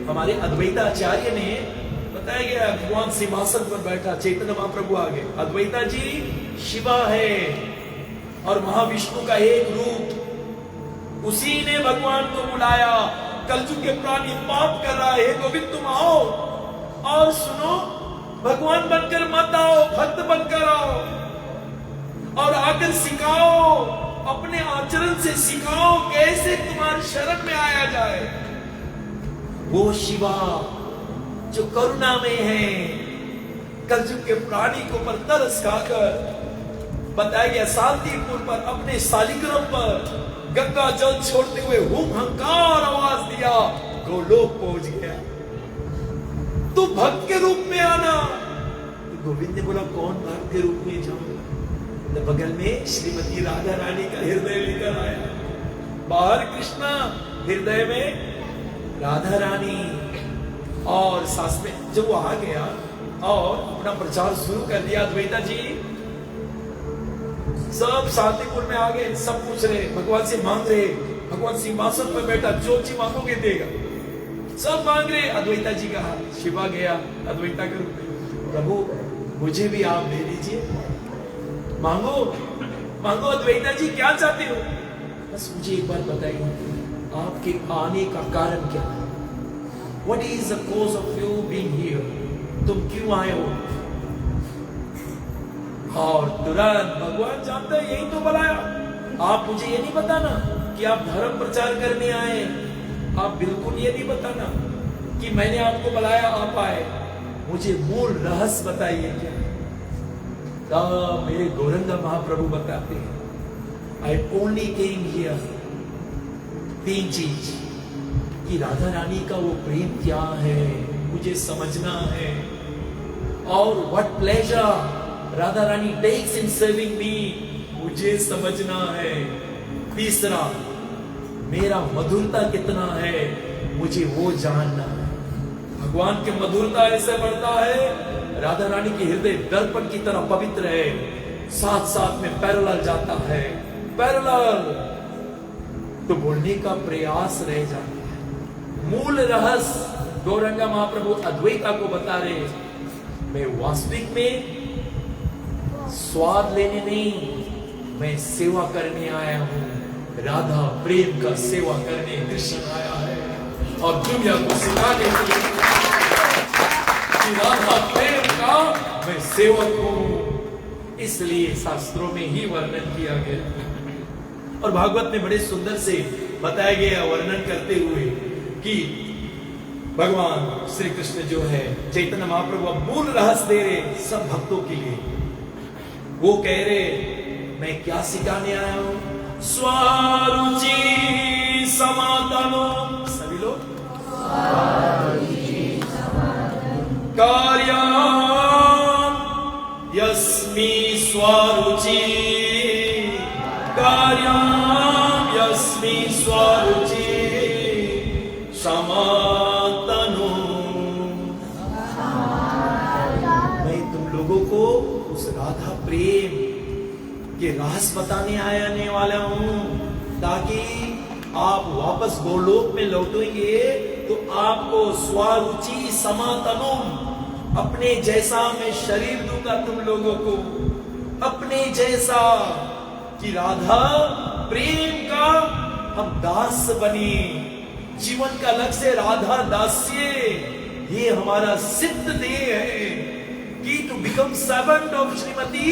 हमारे अद्वैताचार्य ने बताया गया, भगवान सिंहासन पर बैठा, चैतन्य महाप्रभु आगे, अद्वैता जी शिवा है और महाविष्णु का एक रूप, उसी ने भगवान को बुलाया। कलयुग के प्राणी पाप कर रहा है, गोविंद तुम आओ और सुनो, भगवान बनकर मत आओ, भक्त बनकर आओ और आकर सिखाओ, अपने आचरण से सिखाओ कैसे तुम्हारे शरण में आया जाए। वो शिवा जो करुणा में है, कलयुग के प्राणी को पर तरस खाकर, बताया गया शांतिपुर पर अपने शालिग्राम पर गंगा जल छोड़ते हुए हुंकार आवाज दिया, गोलोक पहुंच गया। तू भक्त के रूप में आना। तो गोविंद ने बोला कौन भक्त के रूप में जाऊंगा। तो बगल में श्रीमती राधा रानी का हृदय लेकर आया, बाहर कृष्णा, हृदय में राधा रानी। और सास में जब वो आ गया और अपना प्रचार शुरू कर दिया, अद्वैता जी सब शांतिपुर में आ गए, सब पूछ रहे, भगवान से मांग रहे, भगवान सिंहासन पर बैठा, जो चीज मांगोगे देगा, सब मांग रहे। अद्वैता जी कहा, शिवा गया अद्वैता के रूप में, प्रभु मुझे भी आप दे दीजिए, मांगो मांगो अद्वैता जी क्या चाहते हो, बस मुझे एक बार बताइए आपके आने का कारण क्या है, what is the cause of you being here, तुम क्यों आए हो। और तुरंत भगवान जानता है यही तो बुलाया, आप मुझे ये नहीं बताना कि आप धर्म प्रचार करने आए, आप बिल्कुल ये नहीं बताना कि मैंने आपको बुलाया आप आए, मुझे मूल रहस्य बताइए क्या। मेरे गौरंगा महाप्रभु बताते हैं, आई ओनली केम हियर, 3 चीज कि राधा रानी का वो प्रेम क्या है मुझे समझना है, और what pleasure Radha Rani takes in serving me मुझे समझना है। तीसरा, मेरा मधुरता कितना है मुझे वो जानना है। भगवान की मधुरता ऐसे बढ़ता है, राधा रानी के हृदय दर्पण की तरह पवित्र है, साथ साथ में पैरेलल जाता है, पैरेलल तो बोलने का प्रयास रह जाता है। मूल रहस्य गौरंगा महाप्रभु अद्वैता को बता रहे, मैं वास्तविक में स्वाद लेने नहीं, मैं सेवा करने आया हूं, राधा प्रेम का सेवा करने कृष्ण आया है, और दुनिया को सिखाने के लिए कि राधा प्रेम का मैं सेवक हूं, इसलिए शास्त्रों में ही वर्णन किया गया। और भागवत में बड़े सुंदर से बताया गया, वर्णन करते हुए कि भगवान श्री कृष्ण जो है चैतन्य महाप्रभु मूल रहस्य दे रहे सब भक्तों के लिए। वो कह रहे मैं क्या सिखाने आया हूं, स्वारुचि समातनो, सभी लोग कार्यां यस्मि स्वारुचि, कार्यां यस्मि स्वारुचि समातनो। मैं तुम लोगों को उस राधा प्रेम के रहस्य बताने आने वाला हूं, ताकि आप वापस गोलोक में लौटेंगे तो आपको स्वारुचि समातनुम, अपने जैसा मैं शरीर दूंगा तुम लोगों को, अपने जैसा, कि राधा प्रेम का हम दास बने। जीवन का लक्ष्य राधा दास्य, ये हमारा सिद्ध देह है कि to become servant of Shrimati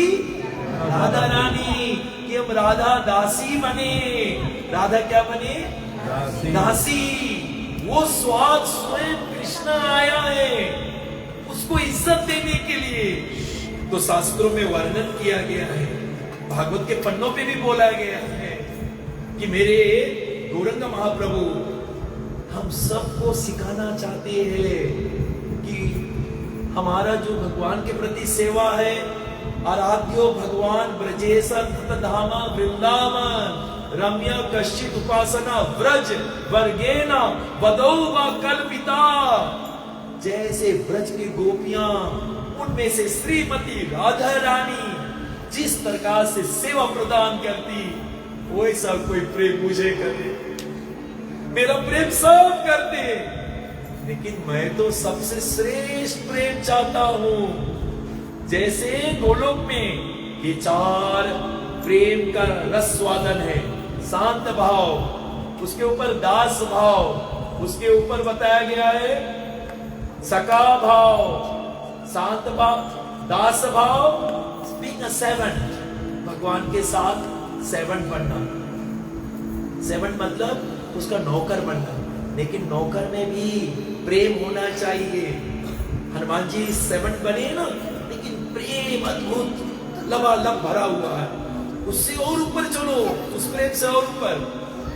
Radha Rani, कि हम राधा दासी बने। राधा क्या बने? दासी। वो स्वाद स्वयं कृष्ण आया है, उसको इज्जत देने के लिए तो शास्त्रों में वर्णन किया गया है, भागवत के पन्नों पे भी बोला गया है कि मेरे गौरंग महाप्रभु हम सबको सिखाना चाहते हैं कि हमारा जो भगवान के प्रति सेवा है, आराध्यो भगवान ब्रजेश धामा वृंदावन रम्य कश्चित उपासना व्रज वर्गेना वदौ वा कल्पिता। जैसे ब्रज की गोपियां, उनमें से श्रीमती राधा रानी जिस प्रकार से सेवा प्रदान करती, वैसा कोई प्रेम मुझे करे। मेरा प्रेम सब करते, लेकिन मैं तो सबसे श्रेष्ठ प्रेम चाहता हूं। जैसे गोलोक में ये 4 प्रेम का रस स्वादन है, शांत भाव, उसके ऊपर दास भाव, उसके ऊपर बताया गया है सका भाव, शांत भाव, दास भाव, बीइंग अ सर्वेंट, भगवान के साथ सर्वेंट बनना। सर्वेंट मतलब उसका नौकर बनना, लेकिन नौकर में भी प्रेम होना चाहिए। हनुमान जी सर्वेंट बने ना, लेकिन प्रेम अद्भुत लबालब भरा हुआ है। उससे और ऊपर चलो, उस प्रेम से और ऊपर,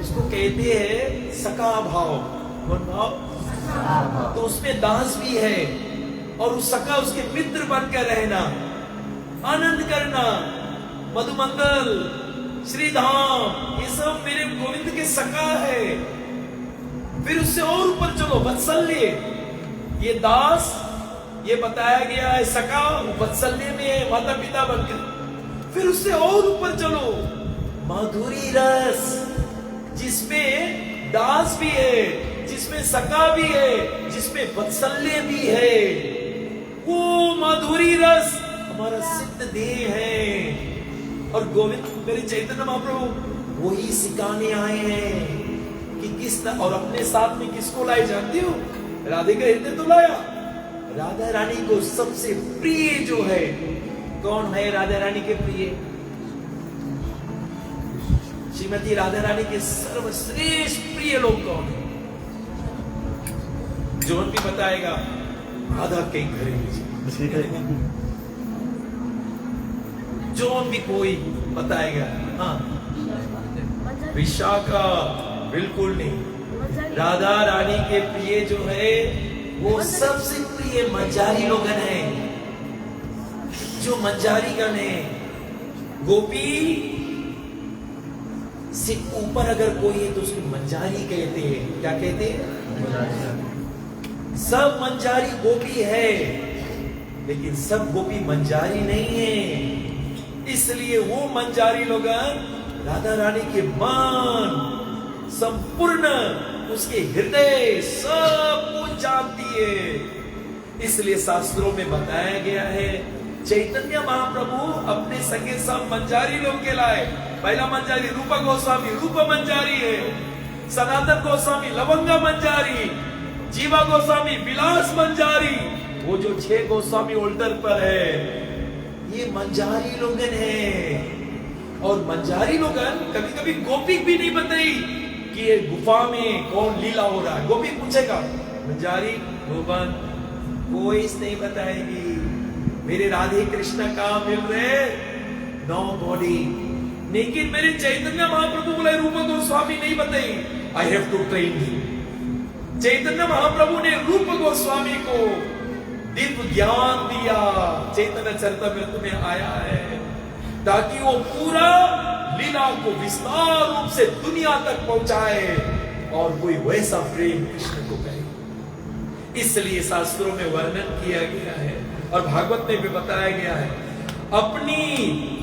उसको कहते हैं सका भाव। कौन भाव? तो उसमें दास भी है, और उस सका उसके मित्र बनकर रहना, आनंद करना, मधुमंगल, श्रीधाम, ये सब मेरे गोविंद के सका है। फिर उससे और ऊपर चलो, वत्सल्य, ये दास, ये बताया गया है सका, वत्सल्य में है, माता पिता बनकर। फिर उससे और ऊपर चलो, माधुरी रस, जिसमें दास भी है, जिसमें सखा भी है, जिसमें वत्सल्य भी है, वो माधुरी रस हमारा सिद्ध देह है। और गोविंद मेरे चैतन्य महाप्रभु वही सिखाने आए हैं कि किस तरह, और अपने साथ में किसको लाए जानती हो? राधे का हृदय तो लाया। राधा रानी को सबसे प्रिय जो है, कौन है राधा रानी के प्रिय? श्रीमती राधा रानी के सर्वश्रेष्ठ प्रिय लोग कौन है? जोन भी बताएगा, राधा के घरे जोन भी कोई बताएगा। हाँ, विशाखा बिल्कुल नहीं। राधा रानी के प्रिय जो है वो सबसे प्रिय मंजारी लोगन है, जो मंजारी गण है। गोपी से ऊपर अगर कोई है तो उसको मंजारी कहते हैं। क्या कहते हैं? सब मंजारी गोपी है, लेकिन सब गोपी मंजारी नहीं है। इसलिए वो मंजारी लोग राधा रानी के मन संपूर्ण, उसके हृदय सब कुछ जानती है। इसलिए शास्त्रों में बताया गया है, चैतन्य महाप्रभु अपने सगे सब मंजारी लोग के लाए। पहला मंजारी रूप गोस्वामी, रूप मंजारी है। सनातन गोस्वामी लवंगा मंजारी, जीवा गोस्वामी विलास मंजारी, वो जो 6 गोस्वामी ओल्डर पर है, ये मंजारी लोगन है। और मंजारी लोगन कभी कभी गोपी भी नहीं बताई कि ये गुफा में कौन लीला हो रहा है। गोपी पूछेगा, मंजारी गोपन कोई नहीं बताएगी। मेरे राधे कृष्ण कहाँ मिल रहे? Nobody. लेकिन मेरे चैतन्य महाप्रभु बोले रूप गोस्वामी नहीं बताई, I have to train him. Chaitanya Mahaprabhu ने रूप गोस्वामी को दिव्य ज्ञान दिया, चैतन्य चरितामृत में आया है, ताकि वो पूरा लीला को विस्तार रूप से दुनिया तक पहुंचाए और कोई वैसा प्रेम कृष्ण को कहे। इसलिए शास्त्रों में वर्णन किया गया है और भागवत में भी बताया गया है, अपनी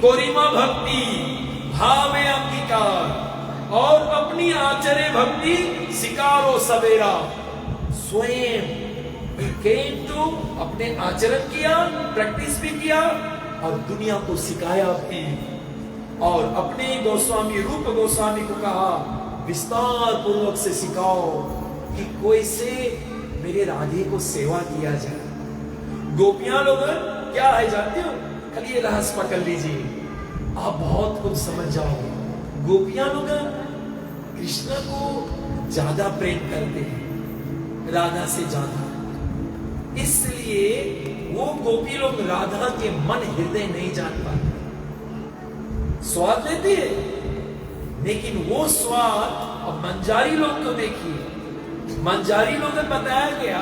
कोरिमा भक्ति भावे अंगीकार और अपनी आचरे भक्ति सिकारो सवेरा। स्वयं अपने आचरण किया, प्रैक्टिस भी किया और दुनिया को सिखाया भी। और अपने गोस्वामी रूप गोस्वामी को कहा, विस्तार पूर्वक से सिखाओ कि कोई से मेरे राधे को सेवा किया जाए। गोपियां लोग क्या है जानते हो? खाली ये रहस्य पकड़ लीजिए, आप बहुत कुछ समझ जाओ। गोपियां लोग कृष्ण को ज्यादा प्रेम करते हैं राधा से ज्यादा। इसलिए वो गोपी लोग राधा के मन हृदय नहीं जान पाते। स्वाद लेते हैं, लेकिन वो स्वाद अब मंजारी लोग को देखिए। मंजारी लोग बताया गया,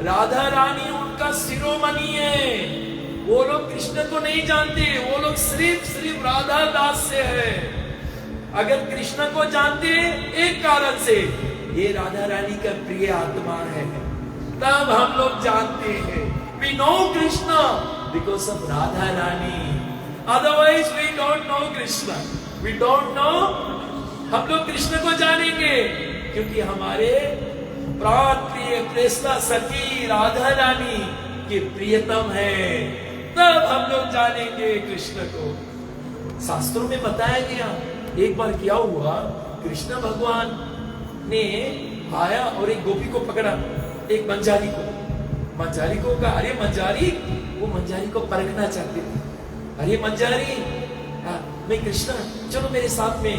राधा रानी उनका शिरोमणि है। वो लोग कृष्ण को नहीं जानते, वो लोग सिर्फ राधा दास से है। अगर कृष्ण को जानते एक कारण से, ये राधा रानी का प्रिय आत्मा है, तब हम लोग जानते हैं। We know Krishna because of Radha Rani. Otherwise we don't know Krishna. We don't know. हम लोग कृष्ण को जानेंगे क्योंकि हमारे प्राण प्रिय कृष्ण सखी राधा रानी के प्रियतम है, तब हम लोग जानेंगे कृष्ण को। शास्त्रों में बताया गया, एक बार क्या हुआ, कृष्ण भगवान ने आया और एक गोपी को पकड़ा, एक मंजारी को कहा, अरे मंजारी, वो मंजारी को परखना चाहते थे। अरे मंजारी, मैं कृष्ण, चलो मेरे साथ में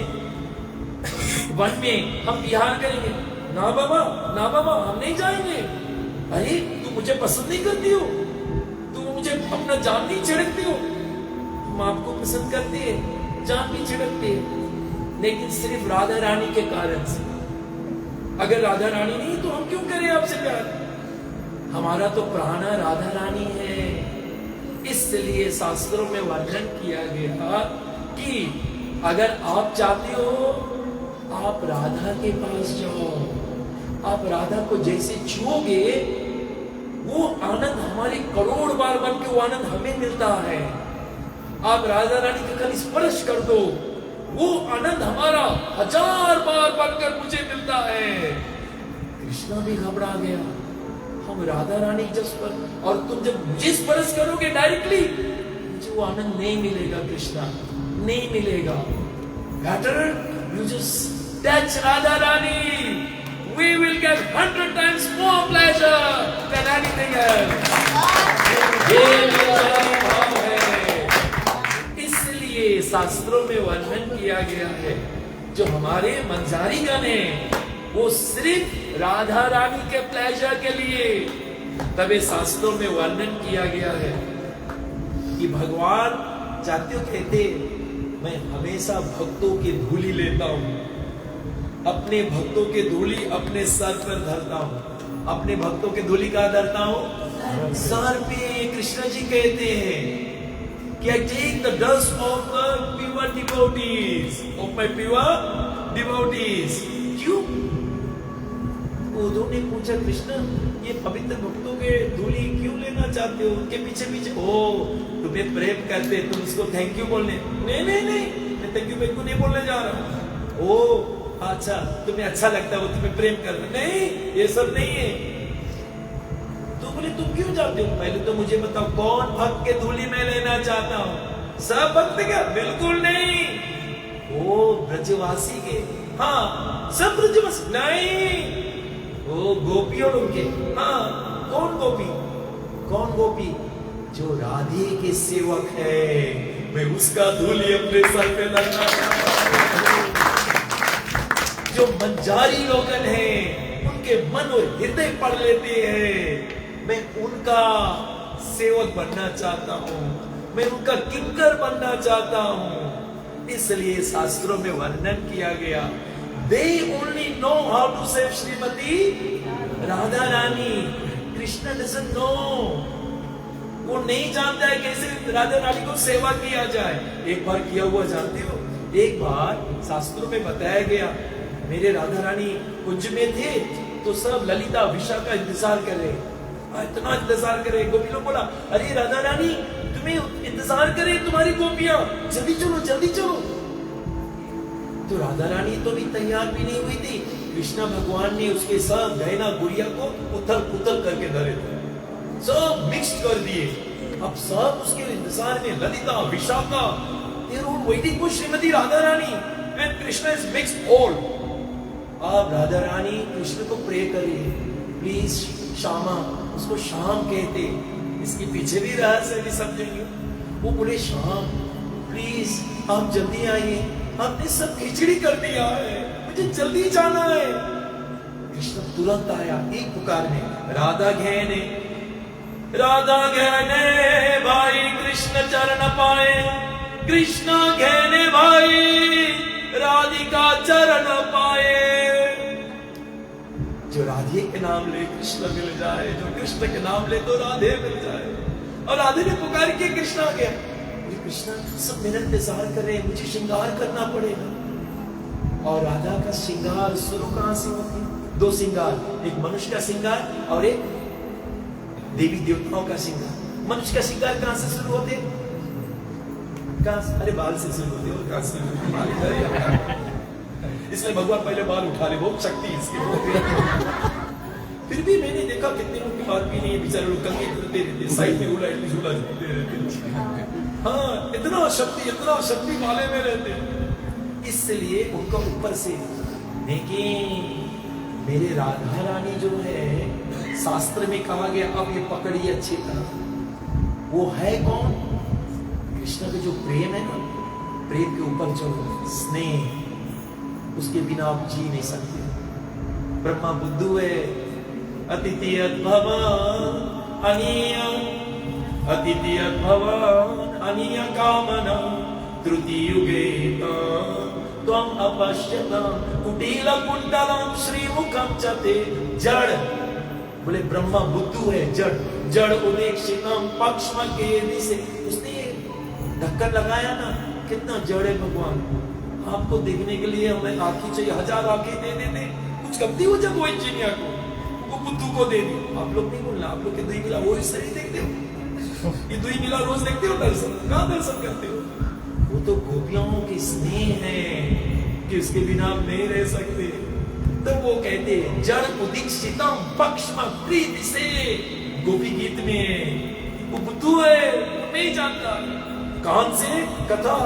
वन में हम विहार करेंगे। ना बाबा हम नहीं जाएंगे। अरे तू मुझे पसंद नहीं करती हो, तू मुझे अपना जान नहीं छिड़कती हो। हम आपको पसंद करते हैं, जान भी छिड़कते हैं, लेकिन सिर्फ राधा रानी के कारण से। अगर राधा रानी नहीं तो हम क्यों करें आपसे प्यार? हमारा तो प्राण राधा रानी है। इसलिए शास्त्रों में वर्णन किया गया कि अगर आप चाहते हो, आप राधा के पास जाओ, आप राधा को जैसे छुओगे, वो आनंद हमारे करोड़ बार बन के वो आनंद हमें मिलता है। आप राधा रानी का खाली स्पर्श कर दो, वो आनंद हमारा 1000 बार बनकर मुझे मिलता है। कृष्णा भी घबरा गया, हम राधा रानी जब और तुम जब मुझे स्पर्श करोगे डायरेक्टली, मुझे वो आनंद नहीं मिलेगा कृष्णा, नहीं मिलेगा। Better you just touch Radha Rani, we will get 100 times more pleasure than anything else. ये मेरा भाव है। इसलिए शास्त्रों में वर्णन किया गया है, जो हमारे मंजारी गण हैं वो सिर्फ राधा रानी के प्लेजर के लिए, तभी शास्त्रों में वर्णन किया गया है कि भगवान चाहते हो, कहते मैं हमेशा भक्तों की धूली लेता हूं, अपने भक्तों के धूली अपने सर पर धरता हूं। अपने भक्तों के धूली कहां धरता हूं? सर पे। कृष्ण जी कहते हैं कि I take the dust of the pure devotees, of my pure devotees. क्यों? उन्होंने पूछा, कृष्ण ये पवित्र भक्तों के धूली क्यों लेना चाहते हो? उनके पीछे पीछे, ओ तुम्हें प्रेम करते, तुम उसको थैंक यू बोलने? नहीं नहीं नहीं, मैं थैंक यू नहीं बोलने जा रहा हूं। ओ अच्छा, तुम्हें अच्छा लगता है वो तुम्हें प्रेम कर रहे? नहीं, ये सब नहीं है। तो बोले तुम क्यों चाहते हो? पहले तो मुझे बताओ, कौन भक्त के धूली में लेना चाहता हूं? सब भक्त क्या? बिल्कुल नहीं। ओ ब्रजवासी के? हाँ, सब ब्रजवासी नहीं। ओ गोपियों के? हाँ। कौन गोपी? कौन गोपी? जो राधे के सेवक है, मैं उसका धूली अपने सर पे लगना चाहता हूं। जो मंजारी लोगन हैं, उनके मन और हृदय पढ़ लेते हैं, मैं उनका सेवक बनना चाहता हूं, मैं उनका किंकर बनना चाहता हूं। इसलिए शास्त्रों में वर्णन किया गया, they only know how to save Shrimati Radha Rani. Krishna doesn't know, वो नहीं जानता है कैसे राधा रानी को सेवा किया जाए। एक बार किया हुआ जानते हो? एक बार शास्त्रों में बताया गया, मेरे राधा रानी कुंज में थे तो सब ललिता विशा का इंतजार कर रहे, इतना इंतजार करे। गोपी लोग बोला, अरे राधा रानी तुम्हें इंतजार करे तुम्हारी गोपियां, जल्दी चलो जल्दी चलो। तो राधा रानी तो भी तैयार भी नहीं हुई थी। कृष्ण भगवान ने उसके सब गहना गुड़िया को उथल पुथल करके धरे थे, सब मिक्स कर दिए। अब सब उसके इंतजार में Lalita Vishakha, they are all waiting for Shrimati Radha Rani, and Krishna is mixed all. आप राधा रानी कृष्ण को प्रे करिए, प्लीज श्यामा, उसको श्याम कहते, इसके पीछे भी रहस्य भी समझेंगे। वो बोले, श्याम प्लीज आप जल्दी आइए, आपने सब खिचड़ी कर दिया है, मुझे जल्दी जाना है। कृष्ण तुरंत आया, एक पुकार में, राधा घेने भाई कृष्ण चरण पाए, कृष्ण घेने भाई राधिका चरण पाए। जो राधे के नाम ले कृष्ण मिल जाए, जो कृष्ण के नाम ले तो राधे मिल जाए। और राधे ने पुकार के कृष्ण आ गया, कृष्ण सब मेरा इंतजार कर रहे हैं, मुझे श्रृंगार करना पड़ेगा। और राधा का श्रृंगार शुरू कहां से होती? दो श्रृंगार, एक मनुष्य का श्रृंगार और एक देवी देवताओं का श्रृंगार। मनुष्य का श्रृंगार कहां से शुरू होते? अरे बाल से शुरू होते, और कहां से? इसलिए भगवान पहले बाल उठा ले, बहुत शक्ति इसकी। फिर भी मैंने देखा कितने लोग की बात भी नहीं है, बेचारे लोग कंगे करते रहते, साइड में उला झूला झूलते रहते। हाँ, इतना शक्ति वाले में रहते, इसलिए उनका ऊपर से। लेकिन मेरे राधा रानी जो है, शास्त्र में कहा गया, अब ये पकड़िए अच्छी तरह, वो है कौन? कृष्ण का जो प्रेम है ना, प्रेम के ऊपर जो स्नेह, उसके बिना आप जी नहीं सकते। ब्रह्मा बुद्धू है, अतिथि अद्भव अनीय, अतिथि अद्भव अनीय कामना, तृतीय युगे त्वं अपश्यतां कुटिल कुंडलं श्रीमुखं च ते। जड़ बोले ब्रह्मा बुद्धू है, जड़ उदेक्षितम पक्ष्म के दिशे। उसने ढक्कन लगाया ना, कितना जड़ है भगवान। आपको देखने के लिए हमें आंखें चाहिए, 1000 आंखें दे देते, कुछ कमती हो जब वो इंजीनियर को, वो बुद्धू को दे दी। आप लोग नहीं बोलना, आप लोग के नहीं मिला, वो इससे नहीं देखते हो। ये दुई मिला रोज देखते हो दर्शन, कहाँ दर्शन करते हो? वो तो गोपियों के स्नेह है कि उसके बिना हम नहीं रह सकते। तो वो कहते हैं जड़ उदीक्षितम पक्षम प्रीति से, गोपी गीत में वो बुद्धू है, वो नहीं जानता। कान से कथा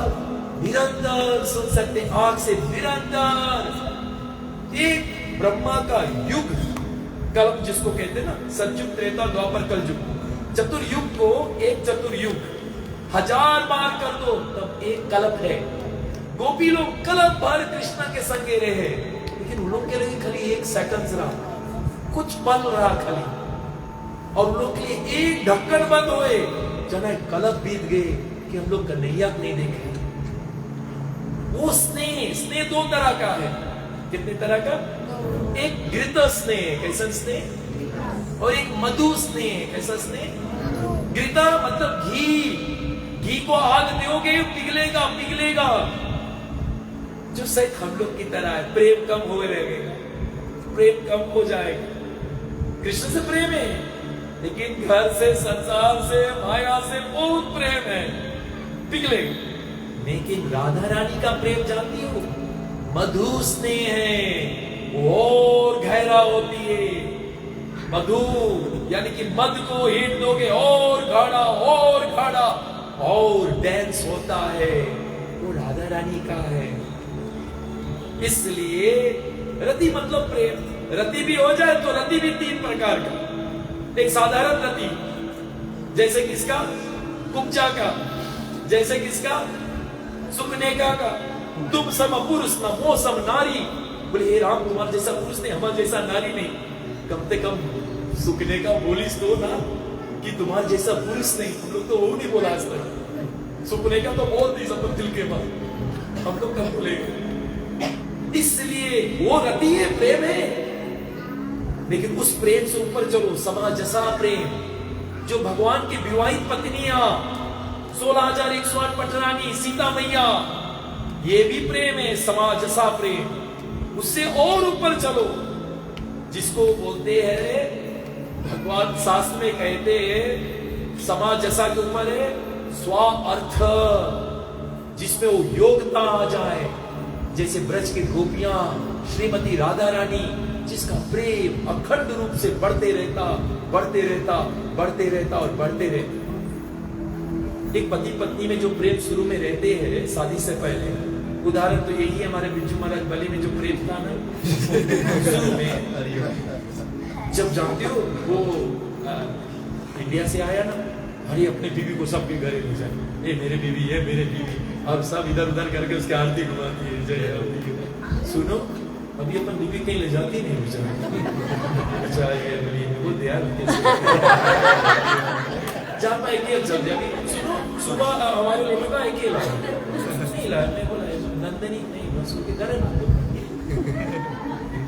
निरंतर सुन सकते, आंख से निरंतर। एक ब्रह्मा का युग कल्प जिसको कहते हैं ना, सतयुग त्रेता द्वापर कलयुग, चतुर्युग को एक चतुर्युग 1000 बार कर दो तब एक कल्प है। गोपी लोग कल्प भर कृष्ण के संगे रहे, लेकिन उन लोग के लिए खाली एक सेकंड रहा, कुछ पल रहा खाली, और उन लोग के लिए एक ढक्कन बंद हुए, जना कल्प बीत गए कि हम लोग कन्हैया नहीं देखे। वो स्नेह दो तरह का है। कितने तरह का? एक घृत स्नेह, कैसा स्नेह, और एक मधु स्नेह, कैसा स्नेह। घृता मतलब घी को आग दोगे पिघलेगा पिघलेगा, जो शायद हम लोग की तरह है, प्रेम कम हो रहेगा, प्रेम कम हो जाएगा। कृष्ण से प्रेम है, लेकिन घर से, संसार से, माया से बहुत प्रेम है, पिघलेगा। लेकिन राधा रानी का प्रेम जानती हो, मधु स्नेह है, और गहरा होती है। मधु यानी कि मध को हीट दोगे और गाढ़ा और डेंस होता है, वो राधा रानी का है। इसलिए रति मतलब प्रेम। रति भी हो जाए तो रति भी 3 प्रकार का। एक साधारण रति, जैसे किसका? कुब्जा का, जैसे किसका? सुकनेका का। तुम सम पुरुष न मो सम नारी। बोले हे राम, तुम्हारे जैसा पुरुष नहीं, हमारे जैसा नारी नहीं, कम से कम सुकने का बोलिस तो ना कि तुम्हारे जैसा पुरुष नहीं। हम लोग तो वो नहीं बोला आज तक, सुकने का तो बोल दी सब दिल के बाद, हम लोग कब बोलेंगे? इसलिए वो रति है, प्रेम है, लेकिन उस प्रेम से ऊपर चलो, समाज जैसा प्रेम, जो भगवान की विवाहित पत्नियां 16,108 पटरानी, सीता मैया, ये भी प्रेम है, समाज जैसा प्रेम। उससे और ऊपर चलो, जिसको बोलते हैं, भगवान शास्त्र में कहते हैं समाज जैसा के ऊपर है स्व अर्थ, जिसमें वो योग्यता आ जाए, जैसे ब्रज की गोपियां, श्रीमती राधा रानी, जिसका प्रेम अखंड रूप से बढ़ते रहता और बढ़ते रहता। एक पति पत्नी में जो प्रेम शुरू में रहते हैं शादी से पहले, उदाहरण तो यही है हमारे बिरजू महाराज बलि में जो प्रेम था ना शुरू में, जब जानते हो वो इंडिया से आया ना, अरे अपनी बीवी को सबके घरे ले जाए, ये मेरे बीवी है, मेरे बीवी, अब सब इधर उधर करके उसके आरती घुमाती है, जय। सुनो, अभी अपन बीवी कहीं ले जाती नहीं बेचारा, अच्छा ये वो ध्यान जहाँ पर एक चल जाएगी। सुनो, सुबह हमारे लोगों का एक नहीं लाया, मैं बोला नंदनी नहीं, बस उनके घर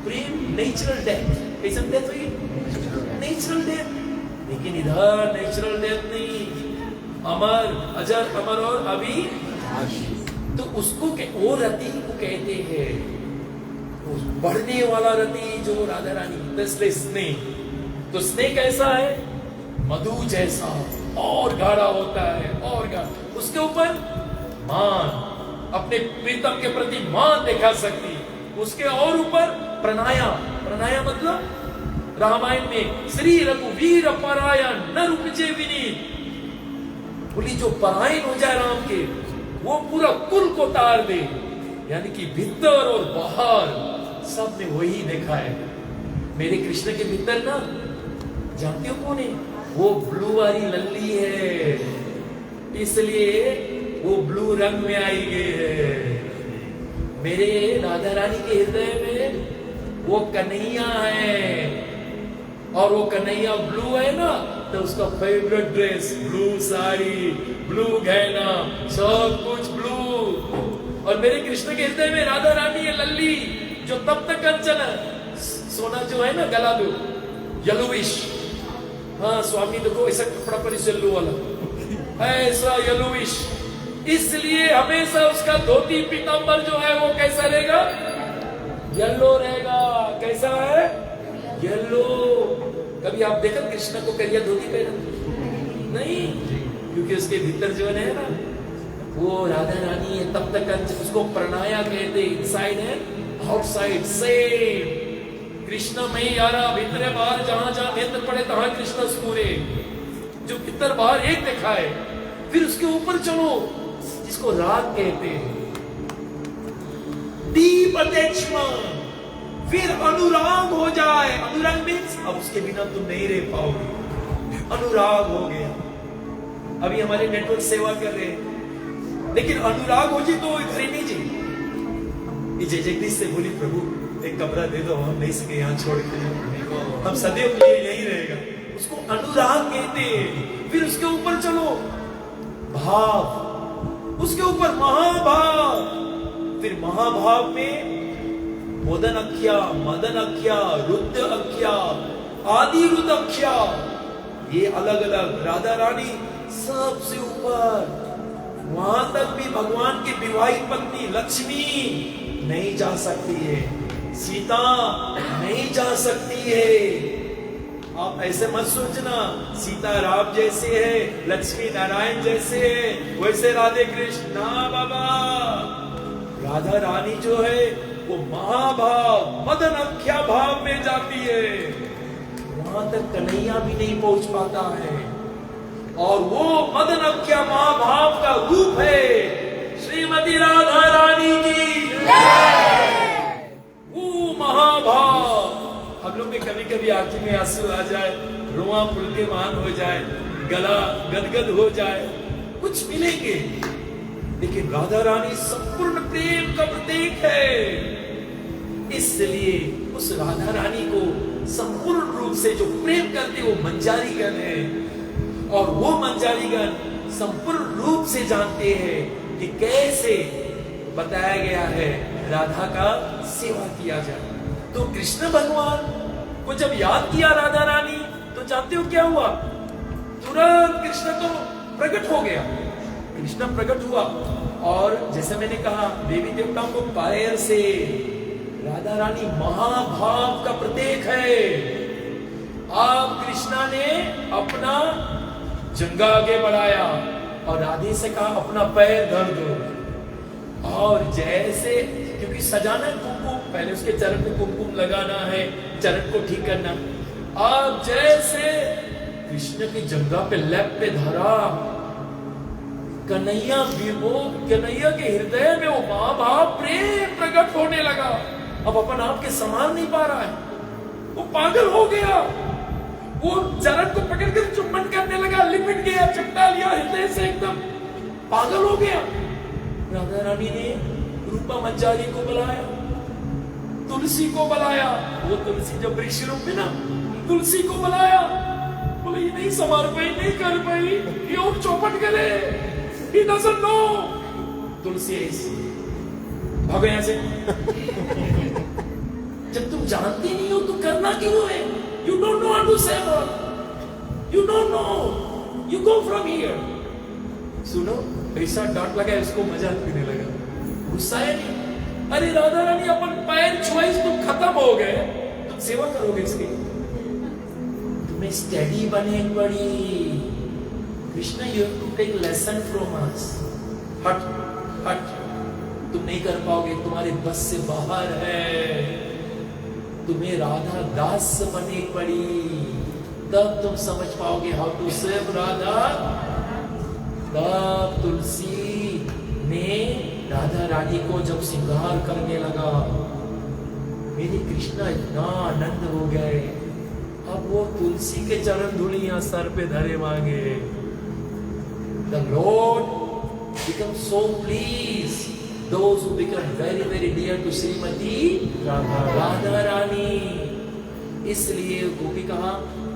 प्रेम नेचुरल डेथ, कैसे डेथ हुई? Natural death. लेकिन इधर नेचुरल डेथ नहीं, अमर, अजर, अमर और अभी, तो उसको वो रति को कहते हैं, बढ़ने वाला रति जो राधा रानी, स्नेह। तो स्नेह कैसा है? मधु जैसा, और गाढ़ा होता है, और गाढ़ा। उसके ऊपर मान, अपने प्रीतम के प्रति मान दिखा सकती। उसके और ऊपर प्रणाया मतलब रामायण में श्री रघुवीर परायण न रुपजे विनीत, बोली जो परायण हो जाए राम के, वो पूरा कुल को तार दे, यानी कि भीतर और बाहर सब में वही देखा है। मेरे कृष्ण के भीतर ना, जानते हो कौन है? वो ब्लू वाली लल्ली है, इसलिए वो ब्लू रंग में आई गई है। मेरे राधा रानी के हृदय में वो कन्हैया है, और वो कन्हैया ब्लू है ना, तो उसका favourite dress blue sari, blue गहना, सब कुछ ब्लू। और मेरे कृष्ण के हृदय में राधा रानी है लल्ली, जो तब तक कंचन सोना जो है ना गला दो येलोविश, हाँ स्वामी देखो ऐसा कपड़ा पर येलो वाला, ऐसा येलोविश। इसलिए हमेशा उसका धोती पीतांबर जो है वो कैसा रहेगा? येलो रहेगा। कैसा है? येलो। कभी आप देखा कृष्ण को करिया धोती पहना? नहीं। क्योंकि उसके भीतर जो है ना वो राधा रानी है, तब तक उसको प्रणया कहते, इनसाइड है आउटसाइड सेम। कृष्ण में ही यारा भीतर बाहर, जहां जहां नेत्र पड़े तहां कृष्ण स्फुरे, जो भीतर बाहर एक दिखाए। फिर उसके ऊपर चलो जिसको राग कहते हैं, डीप अटैचमेंट, फिर अनुराग हो जाए। अनुराग मीन्स अब उसके बिना तुम नहीं रह पाओगे, अनुराग हो गया। अभी हमारे नेटवर्क सेवा कर रहे हैं, लेकिन अनुराग हो जी तो घर ही नहीं जी। जय जगदीश से बोली प्रभु एक कमरा दे दो, हम नहीं सके यहाँ छोड़ के, हम सदैव के लिए यही रहेगा। उसको अनुराग कहते हैं। फिर उसके ऊपर चलो भाव, उसके ऊपर महाभाव, फिर महाभाव में मोदन अख्या, मदन अख्या, रुद्र अख्या, आदि रुद्र अख्या, ये अलग अलग राधा रानी सबसे ऊपर। वहां तक भी भगवान की विवाहित पत्नी लक्ष्मी नहीं जा सकती है, सीता नहीं जा सकती है। आप ऐसे मत सोचना सीता राम जैसे है, लक्ष्मी नारायण जैसे है, वैसे राधे कृष्ण ना बाबा। राधा रानी जो है वो महाभाव, मदन अख्या भाव में जाती है, वहां तक कन्हैया भी नहीं पहुंच पाता है। और वो मदन अख्या महाभाव का रूप है श्रीमती राधा रानी की वो महाभाव। हम लोग में कभी कभी आंखों में आंसू आ जाए, रुआ पुलकेमान हो जाए, गला गदगद हो जाए, कुछ मिलेंगे, लेकिन राधा रानी संपूर्ण प्रेम का प्रतीक है। इसलिए उस राधा रानी को संपूर्ण रूप से जो प्रेम करते वो मंजारीगण है, और वो मंजारीगण संपूर्ण रूप से जानते हैं कि कैसे बताया गया है राधा का सेवा किया जाए। तो कृष्ण भगवान को जब याद किया राधा रानी, तो जानते हो क्या हुआ? तुरंत कृष्ण तो प्रकट हो गया, कृष्ण प्रकट हुआ। और जैसे मैंने कहा देवी देवताओं को पैर से, राधा रानी महाभाव का प्रतीक है। अब कृष्णा ने अपना जंगा आगे बढ़ाया और राधे से कहा अपना पैर धर दो। और जैसे, क्योंकि सजाना है कुमकुम, पहले उसके चरण पे कुमकुम लगाना है, चरण को ठीक करना। अब जैसे कृष्ण की जंगा पे लैप पे धरा, कन्हैया कन्हैया के हृदय में वो महाभाव प्रेम प्रकट होने लगा। अब अपन आप के संभाल नहीं पा रहा है, वो पागल हो गया, वो चरण को पकड़कर चुम्बन करने लगा, लिपट गया, चिपटा लिया हृदय से, एकदम पागल हो गया। राधा रानी ने रूपा मंजारी को बुलाया, तुलसी को बुलाया, वो तुलसी जो वृक्ष रूप में ना, तुलसी को बुलाया, बोले ये नहीं संभाल पाई, नहीं कर पाई, ये और चौपट करे, he doesn't know। तुलसी भागो यहां से। जब तुम जानते नहीं हो तो करना क्यों है? You don't know how to say what, you don't know, you go from here। सुनो, ऐसा डांट लगा, इसको मजा आने लगा, गुस्सा है नहीं। अरे राधा रानी अपन पैर छुआई, तुम खत्म हो गए, तुम सेवा करोगे इसकी, तुम्हें स्टडी बने पड़ी। Krishna, you have to take lesson from us। हट हट, तुम नहीं कर पाओगे, तुम्हारे बस से बाहर है, तुम्हें राधा दास बने पड़ी, तब तुम समझ पाओगे हाउ टू सेव राधा। तब तुलसी ने राधा रानी को जब श्रृंगार करने लगा, मेरे कृष्णा इतना आनंद हो गए, अब वो तुलसी के चरण धूलियां सर पे धरे मांगे। The Lord becomes so pleased, those who become very very dear to Shrimati Radha Rani. इसलिए गोपी कहा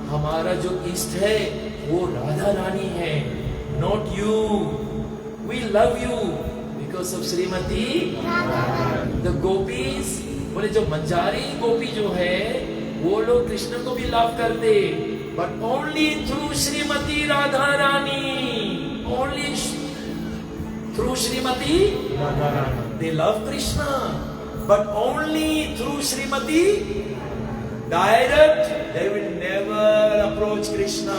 हमारा जो इष्ट है वो राधा रानी है, not you। We love you because of Shrimati. The gopis, बोले जो मंजारी गोपी जो है वो लोग कृष्ण को भी लव करते, but only through Shrimati Radha Rani, only through Srimati Radha Rani। They love Krishna, but only through Srimati। Direct, they will never approach Krishna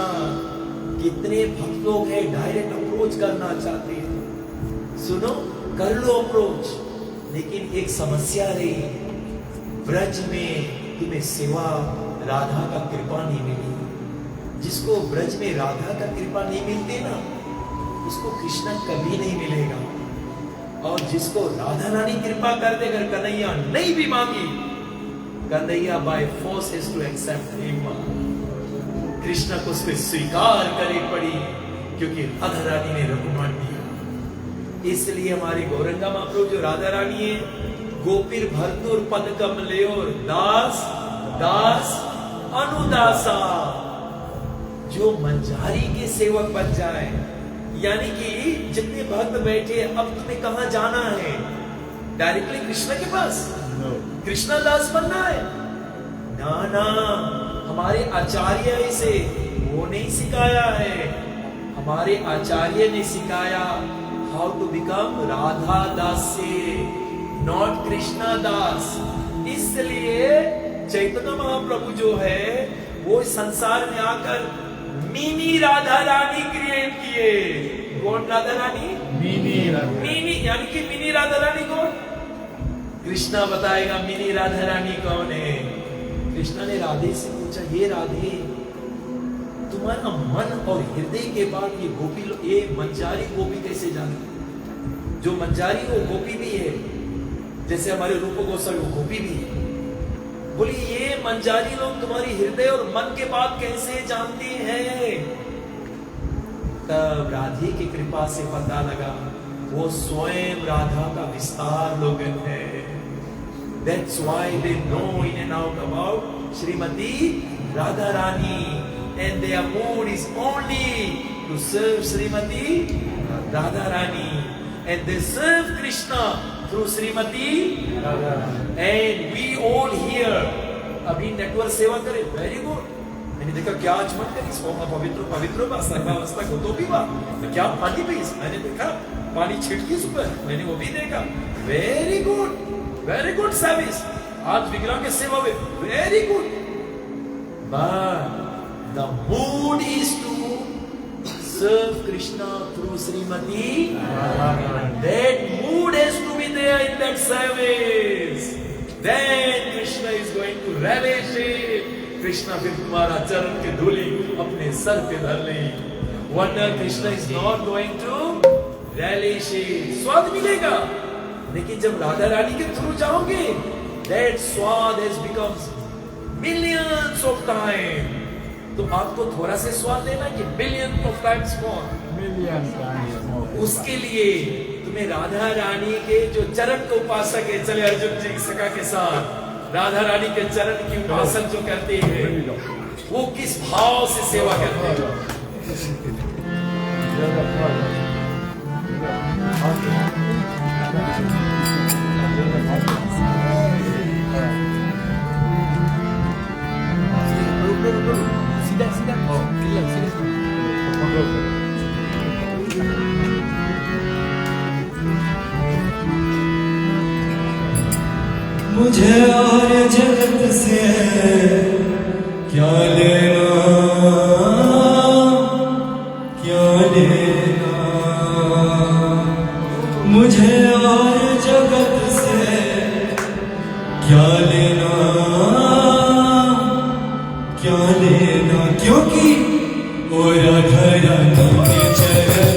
कितने भक्त लोग हैं डायरेक्ट अप्रोच करना चाहते हैं, सुनो कर लो अप्रोच, लेकिन एक समस्या रही, ब्रज में तुम्हें सेवा राधा का कृपा नहीं मिली। जिसको ब्रज में राधा का कृपा नहीं मिलती ना, उसको कृष्ण कभी नहीं मिलेगा। और जिसको राधा रानी कृपा कर दे, अगर कन्हैया नहीं भी मांगी, Kanhaiya by force is to accept him. Krishna को उसको स्वीकार करे पड़ी, क्योंकि राधा रानी ने रघुमान दिया। इसलिए हमारी गौरंगा महाप्रभु जो राधा रानी है, गोपीर भरतुर पद कमलेर दास दास अनुदासा, जो मंजारी के सेवक बन जाए, यानी कि जितने भक्त बैठे, अब तुम्हें कहां जाना है? डायरेक्टली कृष्ण के पास, कृष्ण दास बनना है? ना ना, हमारे आचार्य इसे वो नहीं सिखाया है। हमारे आचार्य ने सिखाया how to become Radha das से, नॉट कृष्णा दास। इसलिए चैतन्य महाप्रभु जो है वो संसार में आकर मिनी राधा रानी क्रिएट किए। कौन राधा रानी? मिनी यानी कि मिनी राधा रानी कौन? कृष्णा बताएगा मिनी राधा रानी कौन है। कृष्णा ने राधे से पूछा, ये राधे, तुम्हारा मन और हृदय के बाद ये गोपी, ये मंजारी गोपी कैसे जाने? जो मंजारी वो गोपी भी है, जैसे हमारे रूप गोस्वामी वो गोपी भी है। बोली ये मंजारी लोग तुम्हारी हृदय और मन के बात कैसे जानती हैं? तब राधे की कृपा से पता लगा वो स्वयं राधा का विस्तार लोग है। That's why they know in and out about Srimati Radharani, and their mood is only to serve Srimati Radharani, and they serve Krishna through Srimati Radharani. And we all here अभी नेटवर्क सेवा करे, very good. मैंने देखा क्या आचमन करी, सोमा पवित्र पवित्र बा सर्वावस्था को तो भी बा, तो क्या पानी पी, मैंने देखा पानी छिड़की सुपर, मैंने वो भी देखा, वेरी गुड सर्विस। आज विग्रह के सेवा में very good, but the mood is to serve Krishna through Srimati Radharani. That mood has to be there in that service. Then Krishna is going to relish it. Krishna फिर तुम्हारा चरण के धूली अपने सर पे धर ले, वरना Krishna is not going to relish it. स्वाद मिलेगा, लेकिन जब राधा रानी के थ्रू जाओगे, that स्वाद has becomes millions of time. तो आपको थोड़ा से स्वाद लेना कि बिलियन ऑफ टाइम्स मोर। उसके लिए तुम्हें राधा रानी के जो चरण के उपासक है, चले अर्जुन जी सखा के साथ राधा रानी के चरण की उपासना जो करते हैं, वो किस भाव से सेवा करते हैं। मुझे और जगत से क्या लेना, क्या लेना, मुझे और जगत से क्या लेना, क्या लेना, क्योंकि ओ राधा रानी के चरण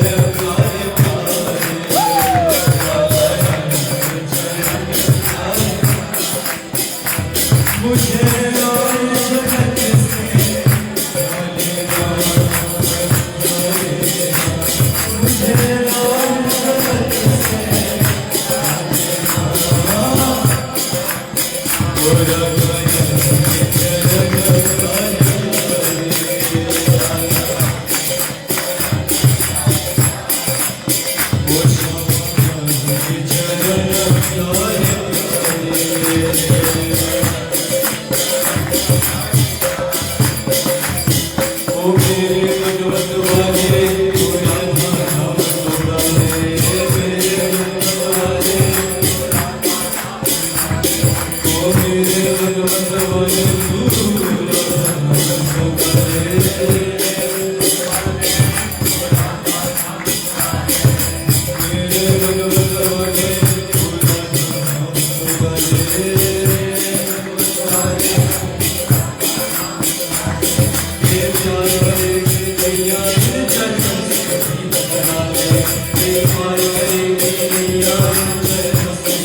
प्यार करेगी नैया इन चरणों से भी बता दे प्यार करेगी नैया इन चरणों से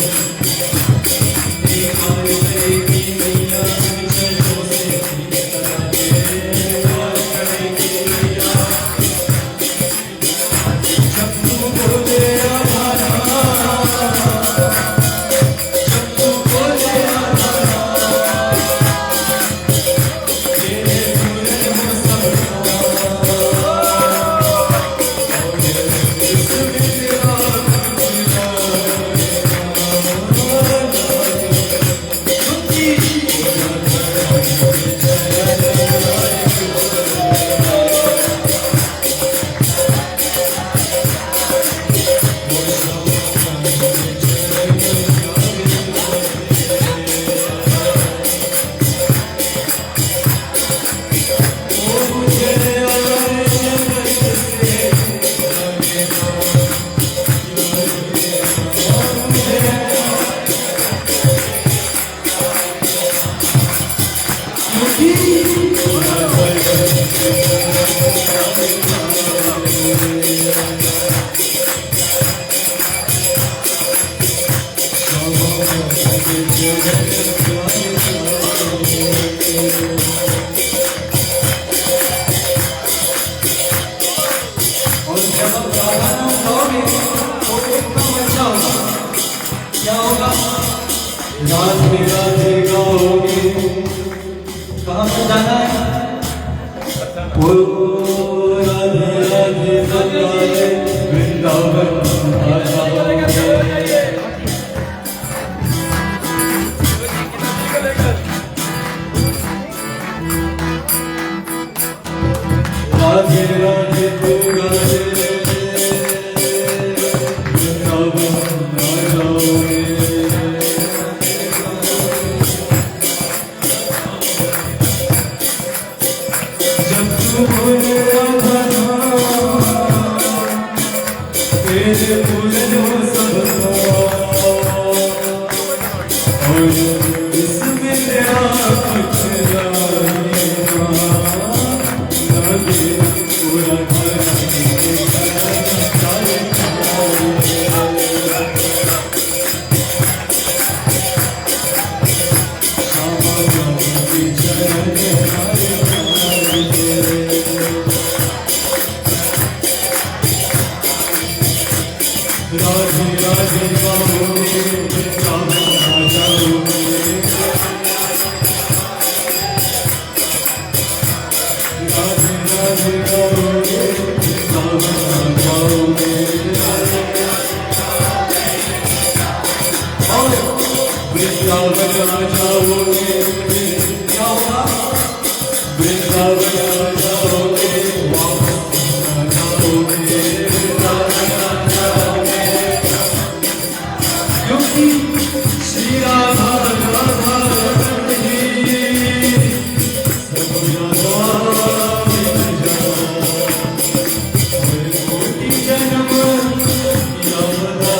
प्यार करेगी नैया इन चरणों से भी बता दे प्यार करेगी नैया जब तू बोले आधारा जब तू बोले आधारा तेरे पूरे हो सब और जब आप गाना गाओगे तो एकदम अच्छा होगा क्या होगा राधे राधे गाओगे कहाँ से जाना है ओ राधे राधे गाओगे वृंदावन आ जाओगे राधे राधे तू गाते वृंदावन आ जाओगे जब तू बोले आधारा तेरे पूरे हो सब और इसमें तेरा कुछ पूरा राधे राधे गाओगे वृंदावन आ जाओगे राधे राधे गाओगे वृंदावन आ जाओगे और वृंदावन आ जाओगे क्या होगा वृंदावन आ जाओगे वापस आ जाओगे वृंदावन आ जाओगे क्योंकि श्री राधा राधा सब यादा मिल जाओ कोटि जन्म यादा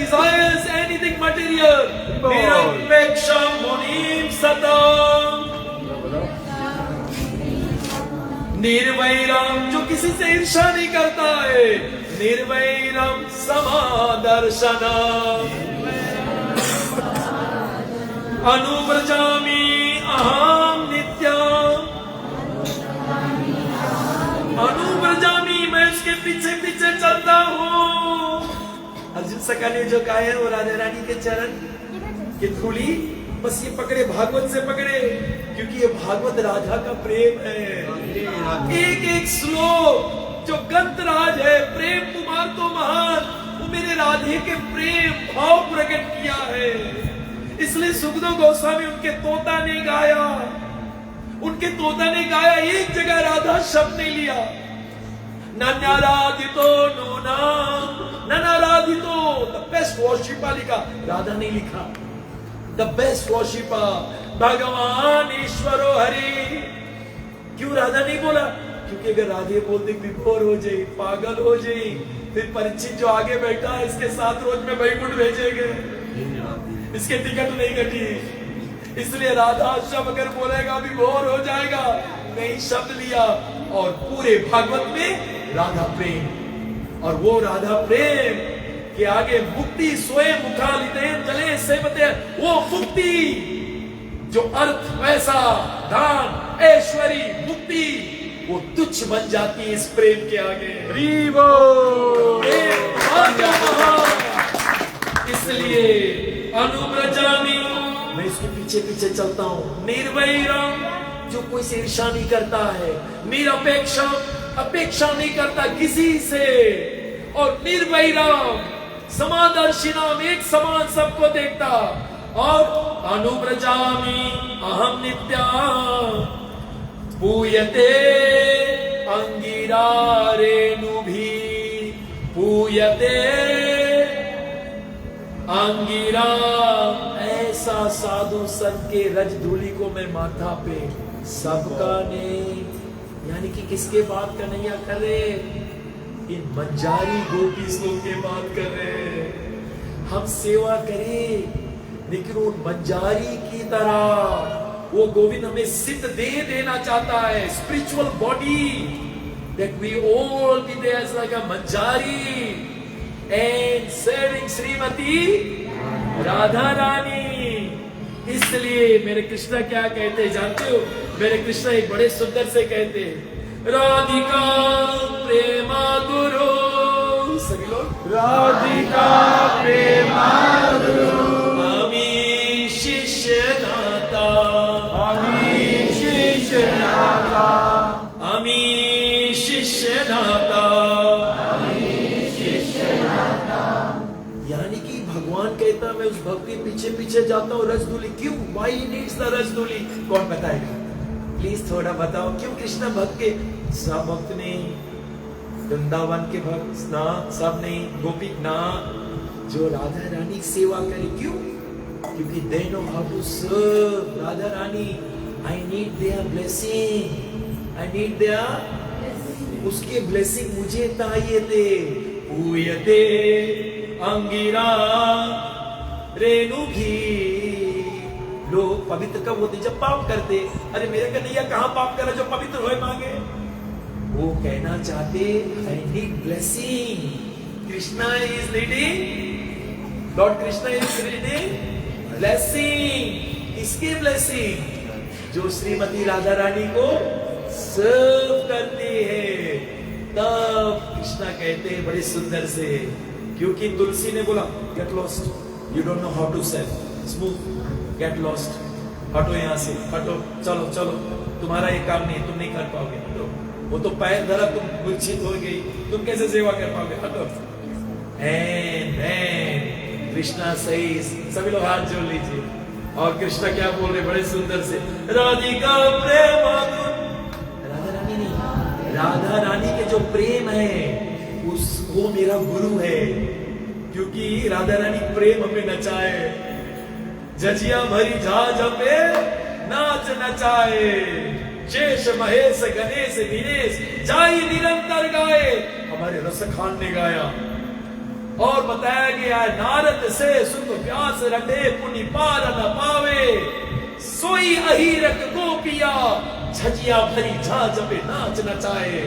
desires anything material. Nirapeksha munim satam. निर्वैरम, जो किसी से ईर्ष्या नहीं करता है, निर्वैरम समादर्शनम। अनुव्रजामि अहम नित्यम, अनुव्रजामि, मैं उसके पीछे पीछे चलता हूँ। अर्जुन सखा ने जो गाया वो राधा रानी के चरण की धूली, बस ये पकड़े, भागवत से पकड़े, क्योंकि ये भागवत राधा का प्रेम है। एक एक श्लोक जो गंतराज है, प्रेम कुमार तो महान, वो मेरे राधे के प्रेम भाव प्रकट किया है। इसलिए सुखदेव गोस्वामी उनके तोता ने गाया, उनके तोता ने गाया, एक जगह राधा शब्द नहीं लिया। नन्याराधितो नूना, ननाराधितो, द बेस्ट वर्शिपर लिखा, राधा नहीं लिखा। द बेस्ट वर्शिपर भगवान ईश्वरो हरि। क्यों राधा नहीं बोला? क्योंकि अगर राधे बोलते विभोर हो जाए, पागल हो जाए, फिर परीक्षित जो आगे बैठा है इसके साथ रोज में वैकुंठ भेजेंगे, इसके टिकट नहीं कटी। इसलिए राधा शब्द अगर बोलेगा विभोर हो जाएगा, नहीं शब्द लिया। और पूरे भागवत में राधा प्रेम, और वो राधा प्रेम के आगे मुक्ति स्वयं मुखालिते जले सेवते, वो मुक्ति जो अर्थ पैसा दान ऐश्वर्य मुक्ति वो तुच्छ बन जाती है इस प्रेम के आगे। इसलिए अनुव्रजामि, मैं इसके पीछे पीछे चलता हूँ। निर्वैरम, जो कोई से ईर्ष्या नहीं करता है। निरपेक्ष, अपेक्षा नहीं करता किसी से। और निर्वैरम समादर्शिनाम, एक समान सबको देखता। और अनुव्रजामि अहम नित्यम पूयते अंगिरा रेणुभि, पूयते अंगिरा। ऐसा साधु संत के रज धूलि को मैं माथा पे सबका नहीं, यानी कि किसके बात का नहीं कर रहे, इन बंजारी गोपीस लोग के बात कर रहे। हम सेवा करें, लेकिन उन बंजारी की तरह वो गोविंद हमें सिद्ध दे देना चाहता है, spiritual body, that we all be there as like a manjari and serving Shrimati Radha Rani. इसलिए मेरे कृष्णा क्या कहते हैं जानते हो? मेरे कृष्णा एक बड़े सुंदर से कहते हैं, राधिका प्रेमा गुरु। सभी लोग राधिका प्रेमा गुरु, आमी शिष्य नाता, आमी शिष्य नाता, आमी शिष्य नाता, आमी शिष्य नाता। यानी कि भगवान कहता मैं उस भक्त के पीछे पीछे जाता हूँ रसधूली। क्यों? Why he needs the रसधूली? कौन बताएगा? प्लीज थोड़ा बताओ, क्यों कृष्ण भक्त के? सब भक्त नहीं, वृंदावन के भक्त ना, सब नहीं, गोपी ना, जो राधा रानी की सेवा करे। क्यों? क्योंकि they know how to serve Radha Rani. I need their blessing, I need their, उसके blessing मुझे चाहिए थे। पूयते अंगिरा रेणुभि, लोग पवित्र कब होते? जब पाप करते। अरे मेरे कन्हैया कहाँ पाप करा जो पवित्र होए मांगे? वो कहना चाहते I need blessing. Krishna is leading, Lord Krishna is leading blessing। किसकी blessing? जो श्रीमती राधा रानी को सर्व करती है। तब कृष्णा कहते हैं बड़े सुंदर से, क्योंकि तुलसी ने बोला get lost, you don't know how to serve, smooth, get lost, हटो यहाँ से, हटो, चलो चलो, तुम्हारा ये काम नहीं, तुम नहीं कर पाओगे, हटो। वो तो पैर धरा, तुम मूर्छित हो गई, तुम कैसे सेवा कर पाओगे, हटो। एंड कृष्णा सही। सभी लोग हाथ जोड़ लीजिए। और कृष्णा क्या बोल रहे बड़े सुंदर से, राधिका प्रेम, राधा रानी नहीं, राधा रानी के जो प्रेम है उस वो मेरा गुरु है। क्योंकि राधा रानी प्रेम हमें नचाए, जजिया भरी झाझ पे नाच नचाए, शेष महेश गणेश दिनेश जाई निरंतर गाए। हमारे रसखान ने गाया, और बताया गया है, नारद से सुख व्यास रटे पुनि पार न पावे, सोई अहिरक गोपिया झजिया भरी झांझ पे नाच नचाए।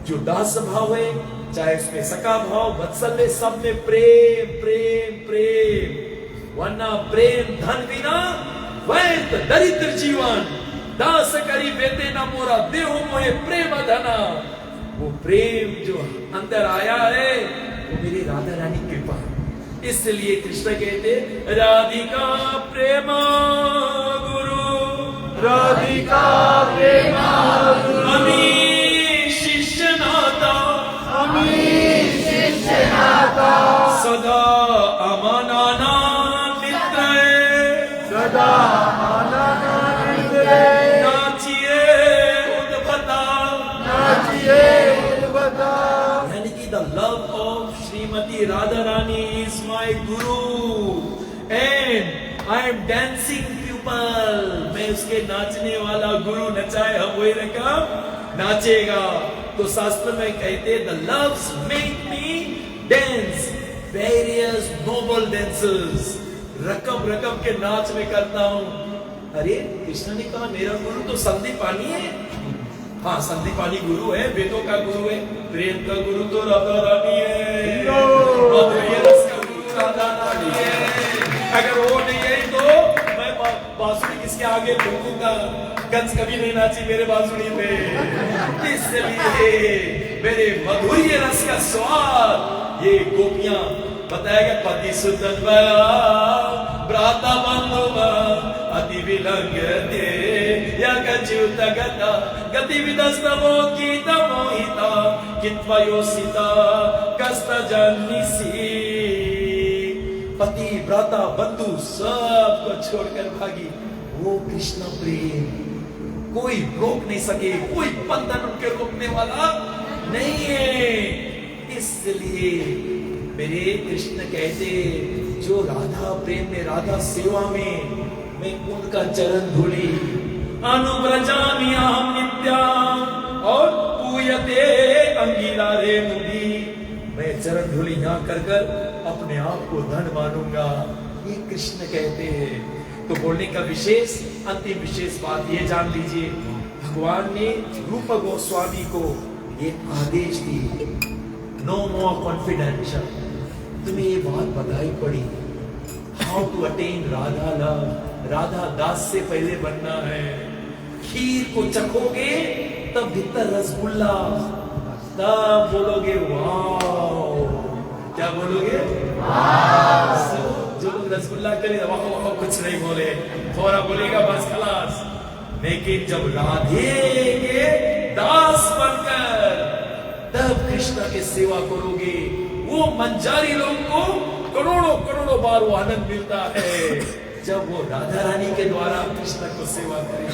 जो दास भाव है, चाहे उसमें सका भाव वत्सल्य, सब में प्रेम प्रेम प्रेम, वरना प्रेम धन बिना व्यर्थ दरिद्र जीवन। दास करी बेटे न मोरा देहो मोहे प्रेम धना। वो प्रेम जो अंदर आया है वो मेरी राधा रानी कृपा। इसलिए कृष्ण कहते राधिका प्रेम गुरु, राधिका प्रेम गुरु, अमी शिष्य नाता, अमी शिष्य नाता, सदा अमानाना मित्र, सदा आनंद नाचिए उद्भता, नाचिए उद्भता। यानी कि the love of Shrimati Radha Rani is my guru and I am dancing people. मैं उसके नाचने वाला गुरु, नचाए हम वही रकम नाचेगा। तो शास्त्र में कहते the loves make me dance various noble dances. रकम रकम के नाच में करता हूं। अरे कृष्ण ने कहा मेरा गुरु तो संदीपानी है। हाँ, संदीपानी गुरु है, वेदों का गुरु है, प्रेम का गुरु तो राधा रानी है, माधुर्य रस का गुरु राधा रानी है। अगर वो नहीं है तो मैं बांसुरी किसके आगे ठोकूंगा। कंस कभी नहीं नाची मेरे बांसुरी पे। इसलिए मेरे मधुर्य रस का स्वाद ये गोपियां बताएगा। पति सुतन भ्राता बंधु अति विलंघते यच्युत गता गतिविदस्तवो गीत मोहिता कित्वयोसिता कस्त जन्निसी। पति भ्राता बंधु सब को छोड़कर भागी। वो कृष्ण प्रेम कोई रोक नहीं सके, कोई बंधन उनके रोकने वाला नहीं है। इसलिए मेरे कृष्ण कहते जो राधा प्रेम में, राधा सेवा में मैं उनका चरण धूली अनुव्रजामि अहं नित्याम और पूयते अंगिरा रे मुनि। मैं चरण धूली यहाँ कर कर अपने आप को धन मानूंगा, ये कृष्ण कहते हैं। तो बोलने का विशेष अंतिम विशेष बात ये जान लीजिए, भगवान ने रूप गोस्वामी को ये आदेश दी, नो मोर कॉन्फिडेंशियल। तुम्हें ये बात बताई पड़ी how to attain Radha love. Radha das से पहले बनना है। खीर को चखोगे तब भीतर रसगुल्ला, तब बोलोगे वाह। क्या बोलोगे? जो लोग रसगुल्ला करे वाह वाह कुछ नहीं बोले, थोड़ा बोलेगा बस खलास। लेकिन जब राधे के दास बनकर तब कृष्ण की सेवा करोगे, वो मंजारी लोग को करोड़ों करोड़ों बार वो आनंद मिलता है जब वो राधा रानी के द्वारा कृष्ण को सेवा करे,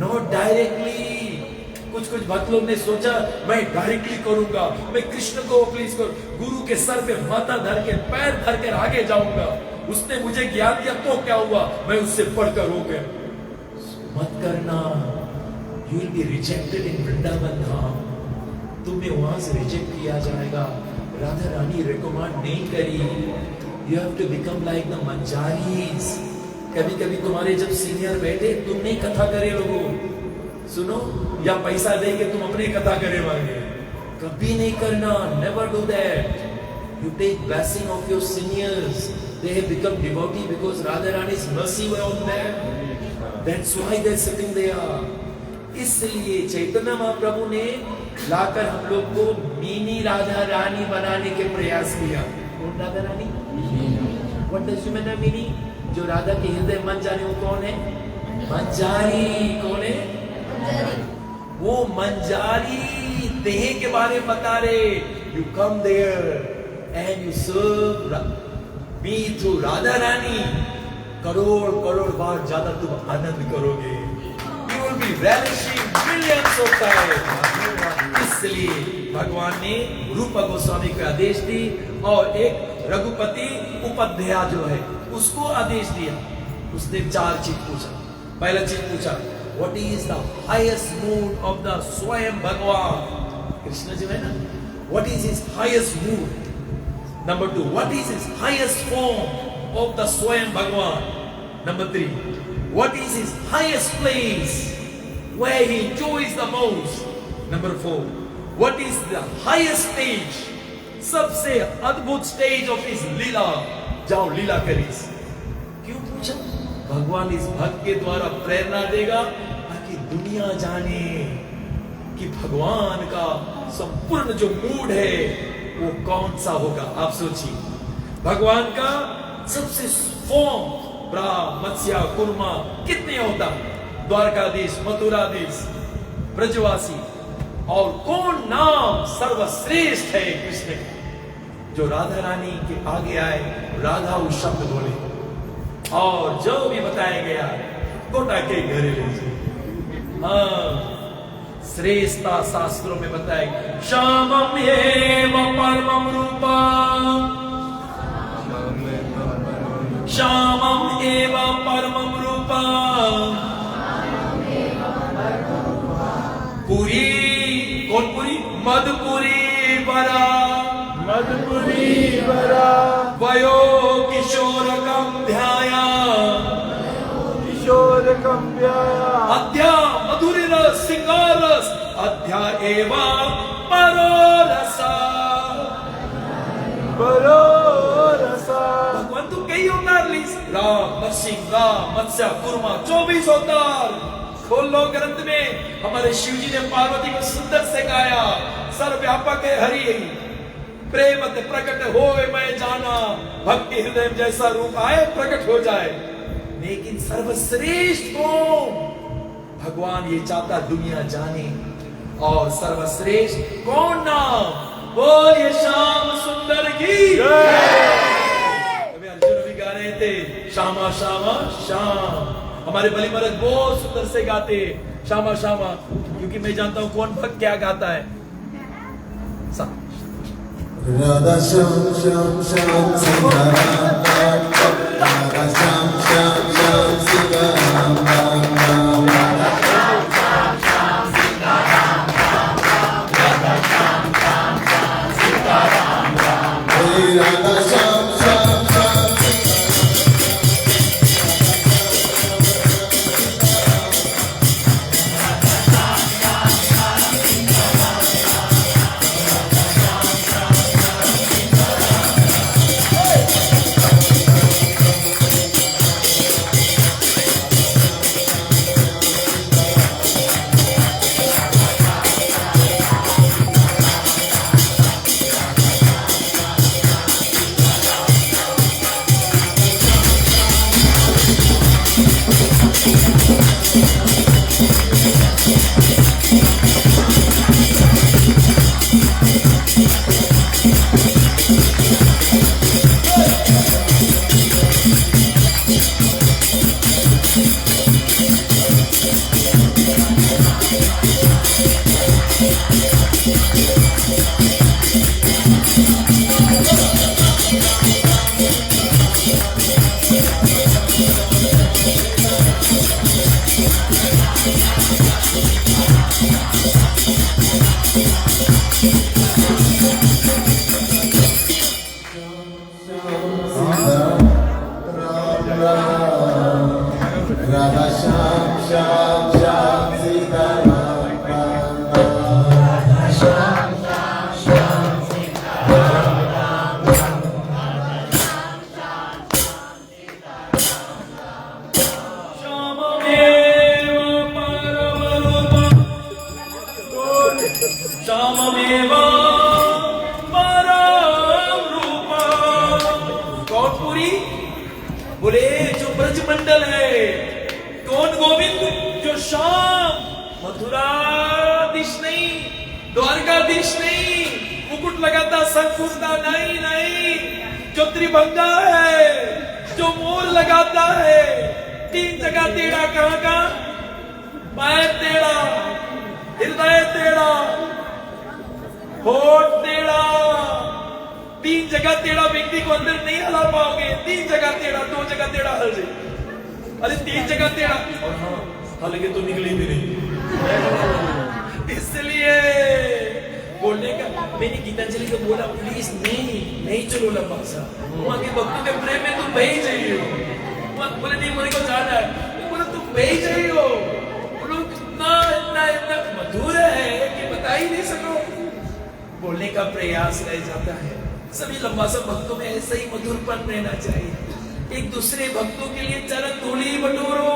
नॉट डायरेक्टली। कुछ कुछ भक्त लोग ने सोचा मैं डायरेक्टली करूंगा, मैं कृष्ण को प्लीज करूं, गुरु के सर पे माथा धर के पैर धर के आगे जाऊंगा, उसने मुझे ज्ञान दिया तो क्या हुआ, मैं उससे पढ़कर हो गया। मत करना, you will be rejected in Vrindavan Dham. तुम्हें वहां से रिजेक्ट किया जाएगा। राधा रानी रिकमेंड नहीं करी। You have to become like the manjaris. कभी कभी तुम्हारे जब सीनियर बैठे, तुम नहीं कथा करे लोगों, सुनो, या पैसा दे के तुम अपनी कथा करे मांगे, कभी नहीं करना। Never do that. You take blessing of your seniors. They have become devotee because Radha Rani's mercy were on them. That's why they're sitting there. इसलिए चैतन्य महाप्रभु ने लाकर हम लोग को मिनी राधा रानी बनाने के प्रयास किया। कौन Radha Rani? What does you mean mini? जो राधा के हृदय मन जाने वो कौन है? मंजारी। कौन है? वो मंजारी देह के बारे में बता रहे। You come there and you serve me through Radha Rani. Crore crore बार ज्यादा तुम आनंद करोगे। You will be relishing millions of times। इसलिए भगवान ने रूप गोस्वामी को आदेश दी और एक रघुपति उपाध्याय जो है उसको आदेश दिया। उसने चार चीज पूछा। पहला चीज पूछा what is the highest mood off the स्वयं भगवान। कृष्ण जी है ना, what is his highest mood. Number 2, what is his highest form of the Swayam Bhagavan? Number 3, what is his highest place where he enjoys the most? Number 4, what is the highest stage, सबसे अद्भुत stage of इस लीला? जाओ लीला करीस। क्यों पूछा? भगवान इस भक्त के द्वारा प्रेरणा देगा ताकि दुनिया जाने कि भगवान का संपूर्ण जो मूड है वो कौन सा होगा। आप सोचिए, भगवान का सबसे फॉर्म ब्राह्म, मत्स्य, कुर्मा कितने होता? द्वारकाधीश, मथुराधीश, ब्रजवासी। और कौन नाम सर्वश्रेष्ठ है कृष्ण का? जो राधा रानी के आगे आए, राधा उस शब्द बोले, और जो भी बताया गया गोटा के घरे ले जाए। हाँ, श्रेष्ठता शास्त्रों में बताया गया, श्यामम एव परमम रूपम, श्यामम एव परमम रूपम। पुरी, कौन पुरी? मधुपुरी बरा, मधुपुरी बरा, वयो किशोरकम ध्याया, किशोर कम्याया, अध्या मधुर सिंगार रस, अध्या एवा परो रसा। बरो रसा। भगवान तो कई अवतार ली, राम, नरसिंह, राम, मत्स्य, कुर्मा, 24 अवतार। खोल लो ग्रंथ में, हमारे शिव जी ने पार्वती को सुंदर से गाया, सर्वव्यापक है हरि, प्रेम प्रकट होए मैं जाना, भक्ति हृदय में जैसा रूप आए प्रकट हो जाए। लेकिन सर्वश्रेष्ठ कौन? भगवान ये चाहता दुनिया जाने, और सर्वश्रेष्ठ कौन नाम? बोलिए श्याम सुंदर की अभी अर्जुन भी गा रहे थे, श्यामा श्यामा श्याम। हमारे बलि महाराज बहुत सुंदर से गाते श्यामा श्यामा, क्योंकि मैं जानता हूं कौन भक्त क्या गाता है। राधा श्याम श्याम श्याम सीताराम राधा श्याम श्याम श्याम सीताराम राम राम राधा श्याम श्याम सीताराम राम राधा श्याम श्याम सीताराम राम राधा श्याम श्याम बोले जो ब्रजमंडल है, कौन गोविंद? जो श्याम, मथुराधीश नहीं, द्वारकाधीश नहीं, मुकुट लगाता संकुचता नहीं नहीं, जो त्रिभंगा है, जो मोर लगाता है, 3 जगह टेढ़ा, कहां? पैर टेढ़ा, हृदय टेढ़ा, होठ टेढ़ा, 3 जगह टेढ़ा व्यक्ति को अंदर नहीं हिला पाओगे। 3 जगह टेढ़ा, 2 जगह टेढ़ा हल जाए। अरे 3 जगह टेढ़ा, और हाँ हालांकि तो निकली भी नहीं। इसलिए बोलने का मैंने गीतांजलि को बोला प्लीज नहीं चलो लंबा सा, वहां के भक्तों के प्रेम में तुम बह जाइए हो। बोले नहीं, मेरे को जाना है। बोला तुम बह जाइए हो, बोलो इतना इतना इतना मधुर है कि बता ही नहीं सको। बोलने का प्रयास रह जाता है। सभी लंबा सा भक्तों में ऐसा ही मधुरपन रहना चाहिए। एक दूसरे भक्तों के लिए चरण धूली बटोरो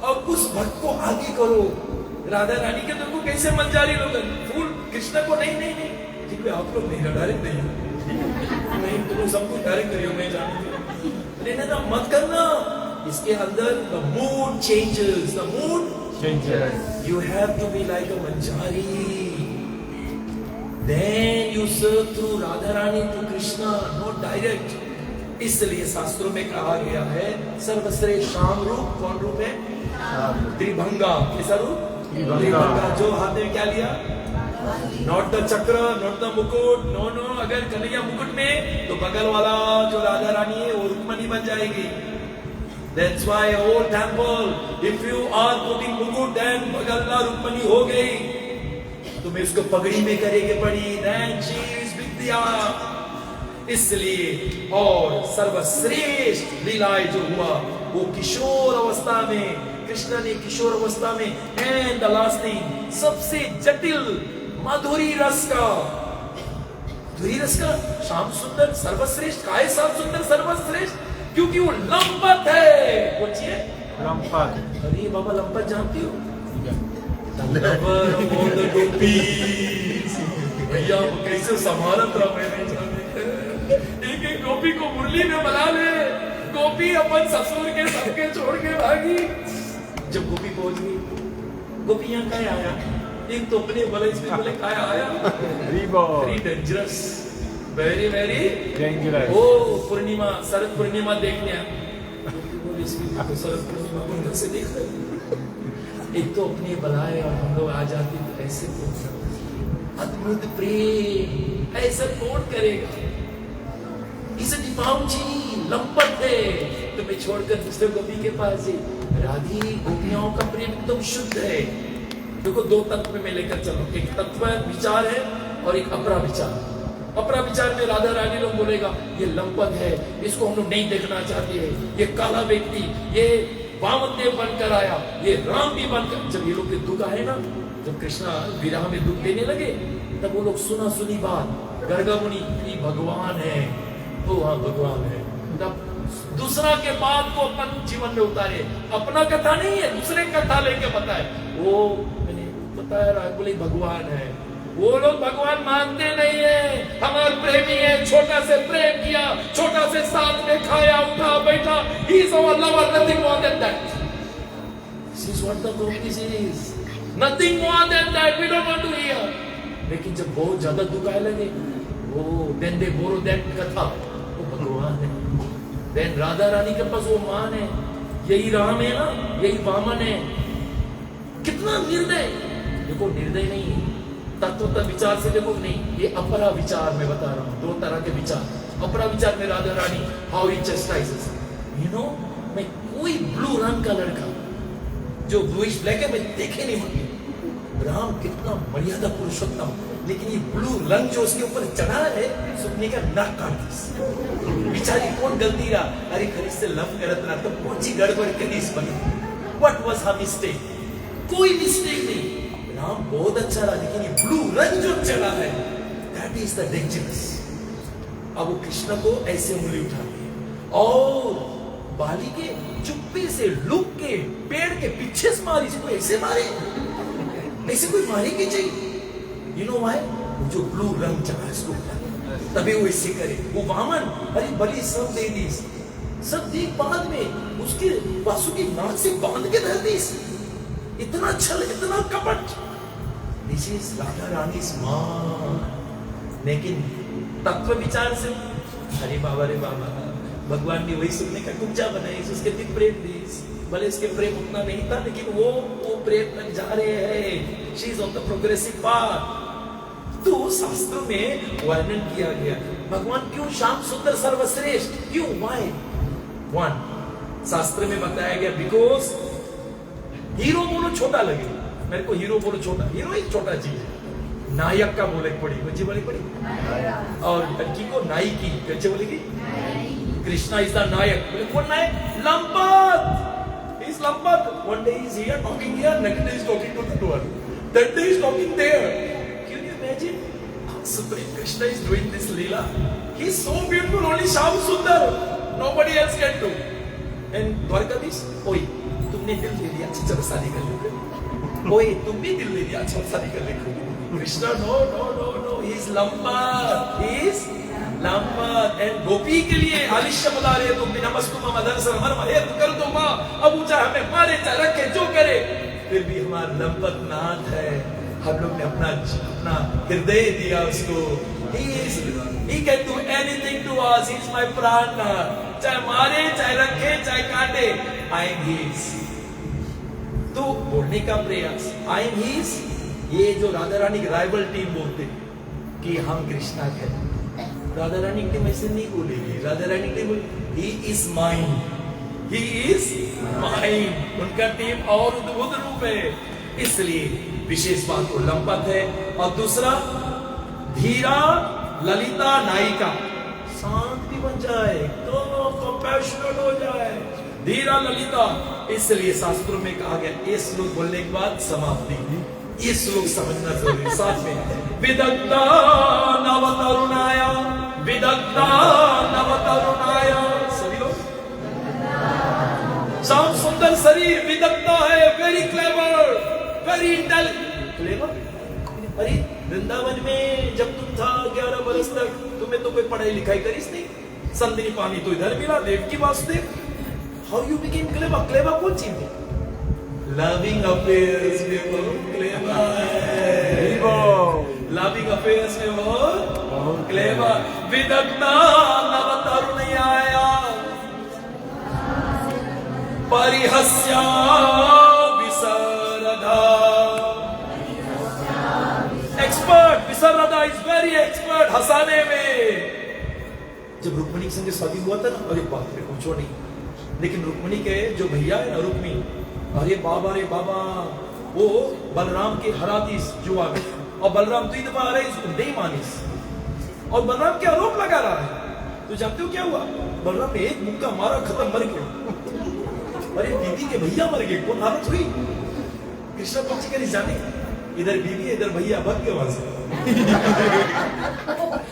और उस भक्त को आगे करो। राधा रानी के तुमको कैसे मंजारी लोग फूल, कृष्ण को नहीं नहीं नहीं ठीक है, आप लोग नहीं डायरेक्ट नहीं तुम सबको डायरेक्ट करियो, मैं जानती लेना ना मत करना। इसके अंदर the mood changes, the mood you have to be like a manjari. Then you serve through Radha Rani to Krishna, not direct. इसलिए शास्त्रों में कहा गया है सर्वश्रेष्ठ शाम रूप कौन रूप है? त्रिभंगा। कैसा रूप? त्रिभंगा। जो हाथ में क्या लिया? नॉट द चक्र, नॉट द मुकुट, नो। अगर कन्हैया मुकुट में तो बगल वाला जो राधा रानी है वो रुक्मणी बन जाएगी। That's why whole temple, if you are putting मुकुट then बगल वाला रुक्मणी हो गई। तुम्हें उसको पगड़ी में करेंगे पड़ी, then she is विद्या। इसलिए और सर्वश्रेष्ठ लीलाएं जो हुआ वो किशोर अवस्था में, कृष्ण ने किशोर अवस्था में, एंड द लास्ट थिंग सबसे जटिल माधुरी रस का श्याम सुंदर सर्वश्रेष्ठ। काहे श्याम सुंदर सर्वश्रेष्ठ? क्योंकि वो लंपत है। बोलिए लंपत। अरे बाबा लंपत जानती हो? भैया कैसे समारत रहा मैंने। एक गोपी को मुरली में बुला ले, गोपी अपन ससुर के सबके छोड़ के भागी। जब गोपी पहुंच गई, गोपी यहाँ क्या आया? एक तो अपने बोले, इसमें बोले क्या आया? Very dangerous, very very dangerous. ओ पूर्णिमा, शरद पूर्णिमा देखने शरद पूर्णिमा से देख रहे। एक तो अपने बुलाए और हम लोग आ जाते तो ऐसे अद्भुत प्रेम ऐसा कौन करेगा? इसे दीपावली लंपट है, तुम्हें छोड़कर दूसरे गोपी के पास जी। राधी गोपियों का प्रेम एकदम शुद्ध है। देखो दो तत्व में लेकर चलो, एक तत्व विचार है और एक अपरा विचार। अपरा विचार में राधा रानी लोग बोलेगा ये लंपट है, इसको हम लोग नहीं देखना चाहते हैं, ये काला व्यक्ति, ये वामन देव बनकर आया, ये राम भी बनकर। जब ये लोग के दुख आए ना, जब कृष्णा विरह में दुख देने लगे, तब वो लोग सुना सुनी बात गर्गा मुनि भगवान है, तो हाँ भगवान है। तब दूसरा के बात को अपन जीवन में उतारे, अपना कथा नहीं है, दूसरे कथा लेके बताए। वो मैंने बताया बोले भगवान है। वो लोग भगवान मानते नहीं है, हमारे प्रेमी है, छोटा से प्रेम किया, छोटा से साथ में खाया, उठा बैठा, he is our lover, nothing more than that. This is what the Gopis is, nothing more than that, we don't want to hear. लेकिन जब बहुत ज्यादा दुख आए लगे, वो then they borrow that कथा, वो भगवान है। then राधा रानी के पास वो मान है, यही राम है ना, यही वामन है। कितना निर्दय, देखो निर्दय नहीं है, तत्व विचार से देखो नहीं, ये अपरा विचार में बता रहा हूँ। दो तरह के विचार। अपरा विचार में Radha Rani how he चस्टाइजेस, you know, मैं कोई ब्लू रंग का लड़का जो ब्लूइश ब्लैक है मैं देखे नहीं होंगे। राम कितना मर्यादा पुरुषोत्तम, लेकिन ये ब्लू रंग जो उसके ऊपर चढ़ा है, सुनने का नाक काट दी। बेचारी कौन गलती रहा? अरे खरीद से लव करत रहा तो कौन सी गड़बड़ करी इस बनी? What was her mistake? कोई मिस्टेक नहीं। नाम बहुत अच्छा रहा, लेकिन ये ब्लू रंग जो चला है, दैट इज द डेंजरस। अब वो कृष्ण को ऐसे उंगली उठा दी और बाली के चुप्पी से लुक के पेड़ के पीछे से मारी। इसको ऐसे मारे, ऐसे कोई मारे की चाहिए। You know why? जो ब्लू रंग चला इसको तभी वो ऐसे करे। वो वामन अरे बलि सब दे दी, सब दी, बाद में उसके वासुकी नाक से बांध के धर दी। इतना छल, इतना कपट। This is राधा रानी मां। लेकिन तत्व विचार से अरे बाबा भगवान ने वही सुनने का कुब्जा बनाई, उसके भी प्रेम दी। भले इसके प्रेम उतना नहीं था, लेकिन वो प्रेम तक जा रहे हैं। She is on the progressive path। तो शास्त्र में वर्णन किया गया भगवान क्यों श्याम सुंदर सर्वश्रेष्ठ, क्यों, why? One, शास्त्र में बताया गया बिकॉज हीरो बोलो छोटा लगे, मेरे को हीरो बोलो छोटा, हीरो एक छोटा चीज है। नायक का बोले पड़ी, मुझे बोले पड़ी, और लड़की को नायकी, कैसे बोलेगी? कृष्णा इज द नायक। बोले कौन नायक? लंपत। He's Lampat. One day he's here talking here, next day he's talking to the door. That day he's talking there. Can you imagine? Supreme Krishna is doing this Leela. He's so beautiful, only Shyam Sundar. Nobody else can do. And Dwarkadhish, oi, तुमने दिल ले लिया, अच्छा चलो शादी कर लो। oi, तुम भी दिल ले लिया, अच्छा शादी कर लो। Krishna, no, no, no, no. He's Lampat. He's Lampat. And गोपी के लिए आलिश्य बता रहे तुम बिना मस्तुमा मदन सर हर महेर कर दो माँ, अब ऊंचा हमें मारे चाहे रखे जो करे, फिर भी हमारा लंपत नाथ है। हम लोग ने अपना हृदय दिया उसको। He can do anything to us. He's my प्राणनाथ। चाहे मारे चाहे रखे चाहे काटे, I am his। तो बोलने का प्रयास I am his। ये जो राधा रानी की राइवल टीम बोलते कि हम कृष्णा के, राधा रानी टीम ऐसे नहीं बोलेगी। राधा रानी टीम he is mine, he is mine. उनका टीम और अद्भुत रूप है, इसलिए विशेष बात को लंपत है। और दूसरा धीरा ललिता नायिका, शांत भी बन जाए तो कंपैशनेट हो जाए, धीरा ललिता। इसलिए शास्त्रों में कहा गया, ये श्लोक बोलने के बाद समाप्ति, ये श्लोक समझना जरूरी। साथ में विदग्धा नवतरुणाय, विदग्धा नवतरुणाय, सभी लोग श्याम सुंदर शरीर विदग्धा है, very clever, very intelligent. Clever? अरे वृंदावन में जब तुम था 11 बरस तक, तुम्हें तो कोई पढ़ाई लिखाई करीस नहीं, संदनी पानी तो इधर मिला, Devaki Vasudev. How you became clever? Clever कौन चीज है? लविंग अफेयर्स में वो क्लेवर है, लविंग अफेयर्स में वो क्लेवर। विदग्धा नवतरुणाय परिहस्या विसरदा, एक्सपर्ट। विसरदा इज वेरी एक्सपर्ट हंसाने में। जब रुक्मिणी के संग शादी हुआ था ना, अरे बाप रे पूछो नहीं, लेकिन रुक्मिणी के जो भैया है ना रुक्मिणी, अरे बाबा वो बलराम के हरातीस जुआ में, और बलराम 2 दफा आ रहे इसको नहीं मानिस, और बलराम के आरोप लगा रहा है। तो जानते हो क्या हुआ? बलराम ने एक मुक्का मारा, खत्म, मर गया। अरे बीबी के भैया मर गए, कौन हालत हुई? कृष्ण पक्ष के जाने, इधर बीबी इधर भैया भग गए वहां से।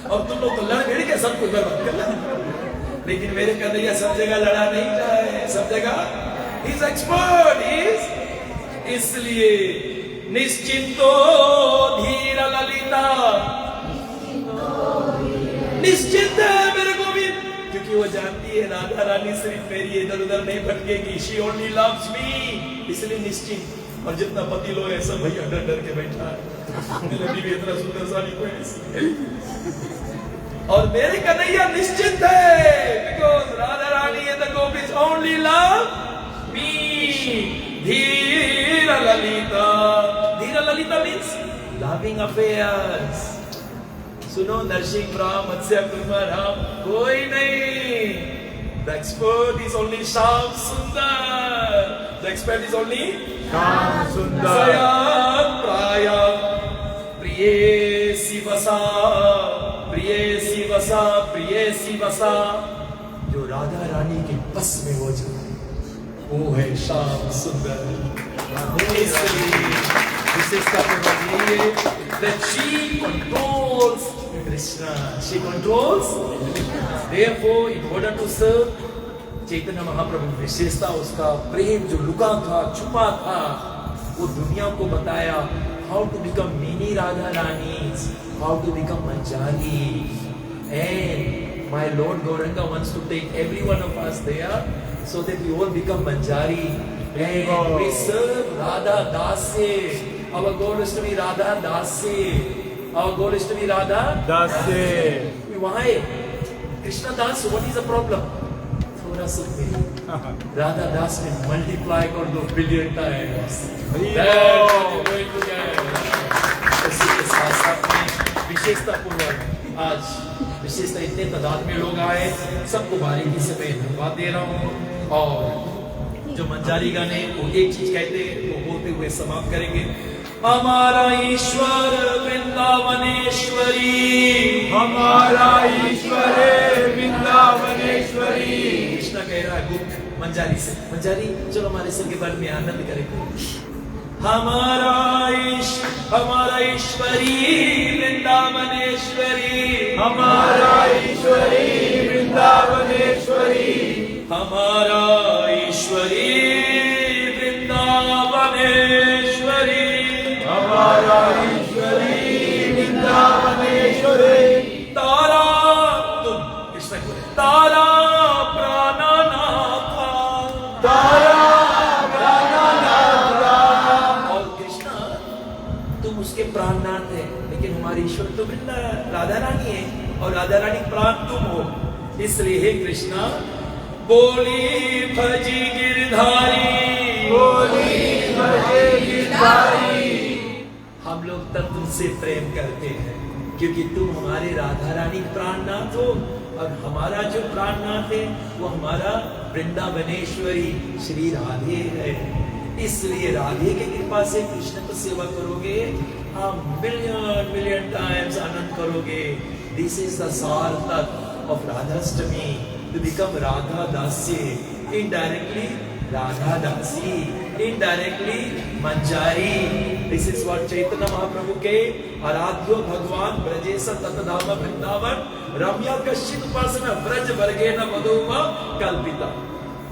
और तुम लोग तो लड़ भिड़ के सबको बर्बाद कर, लेकिन मेरे कन्हैया सब जगह लड़ा नहीं जाए, सब जगह He's expert, इसलिए निश्चिंतो धीर ललिता, निश्चिंत है मेरे गोविंद, क्योंकि वो जानती है राधा रानी सिर्फ मेरी, इधर उधर नहीं भटकेगी। She only loves me, इसलिए निश्चिंत। और जितना पति लोग है सब भैया डर डर के बैठा है, मेरे बीवी इतना सुंदर साड़ी पहनी, और मेरे कन्हैया निश्चिंत है, because राधा रानी है the gopis only love me। Dheera Lalita, Dheera Lalita means loving affairs। सुनो नरसिंह राम मत्स्य कुमार राम कोई नहीं, the expert is only Shyam सुंदर, the expert is only Shyam सुंदर। सयान प्राया प्रियेसी वसा, प्रियेसी वसा, प्रियेसी वसा, जो राधा रानी के बस में हो जाए वो है श्याम सुंदर। विशेषता यही है that she controls Krishna, she controls। Therefore, in order to serve Chaitanya Mahaprabhu, विशेषता उसका प्रेम जो लुका था, छुपा था, वो दुनिया को बताया। How to become mini Radha Ranis, how to become Manjari, and my Lord Gauranga wants to take every one of us there, so that we all become Manjari and we serve Radha Dasya. Our goal is to be Radha Dasya. Our goal is to be Radha Dasya. Why? Krishna Das, what is the problem? Thora sukh mein. Radha Das will multiply कर दो billion times. इसी के साथ में विशेषता पूर्वक आज विशेषता इतने तादाद में लोग आए, सबको बारीकी से मैं धन्यवाद दे रहा हूँ। और जो मंजारी गाने वो एक चीज कहते हैं वो बोलते हुए समाप्त करेंगे। हमारा ईश्वर वृंदावनेश्वरी, हमारा ईश्वर वृंदावनेश्वरी। कृष्ण कह रहा है गुप्त मंजारी से, मंजारी चलो हमारे सिर के बल में आनंद करें। हमारा ईश्वरी वृंदावनेश्वरी, हमारा ईश्वरी वृंदावनेश्वरी, हमारा ईश्वरी वृंदावनेश्वरी, हमारा ईश्वरी वृंदावनेश्वरी। तारा तुम, कृष्ण को तारा प्राणनाथा, तारा और कृष्ण तुम उसके प्राणनाथ है, लेकिन हमारी ईश्वर तो वृंदा राधा रानी है और राधा रानी प्राण तुम हो। इसलिए हे कृष्णा बोली भजी गिरधारी, बोली भजे गिरधारी। हम लोग तब तुमसे प्रेम करते हैं क्योंकि तुम हमारे राधा रानी प्राणनाथ हो और हमारा जो प्राणनाथ है वो हमारा वृंदावनेश्वरी श्री राधे है। इसलिए राधे की कृपा से कृष्ण को सेवा करोगे, हम मिलियन टाइम्स आनंद करोगे। दिस इज द सार्थक of Radhashtami, to become Radha dasi, indirectly Radha dasi, indirectly manjari. This is what Chaitanya Mahaprabhu के आराध्यो भगवान ब्रजेश ततधाम वृंदावन रम्या कश्चित उपासना ब्रज वर्गेण वधूमा कल्पिता।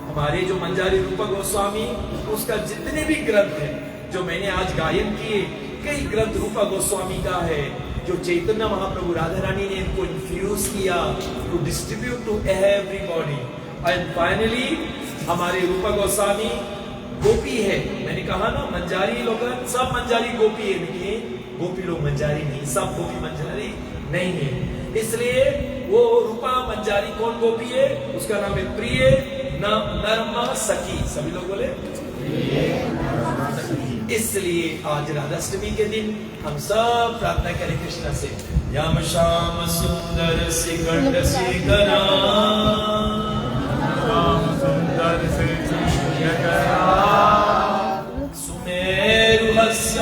हमारे जो मंजारी रूपक गोस्वामी उसका जितने भी ग्रंथ है जो मैंने आज गायन किए, कई ग्रंथ रूपक गोस्वामी का है जो चैतन्य महाप्रभु राधा रानी ने इनको इन्फ्यूज किया to distribute to everybody. And finally हमारे रूपक गोस्वामी गोपी है। मैंने कहा ना मंजारी लोग सब मंजारी गोपी है, लेकिन गोपी लोग मंजारी नहीं, सब गोपी मंजारी नहीं है। इसलिए वो रूपा मंजारी कौन गोपी है? उसका नाम है प्रिय नरमा सखी। सभी लोग बोले इसलिए आज राधाष्टमी के दिन हम सब प्रार्थना करें कृष्ण से, यम श्याम सुंदर सिकंद सिकना, राम सुंदर से सुमेरु हस्य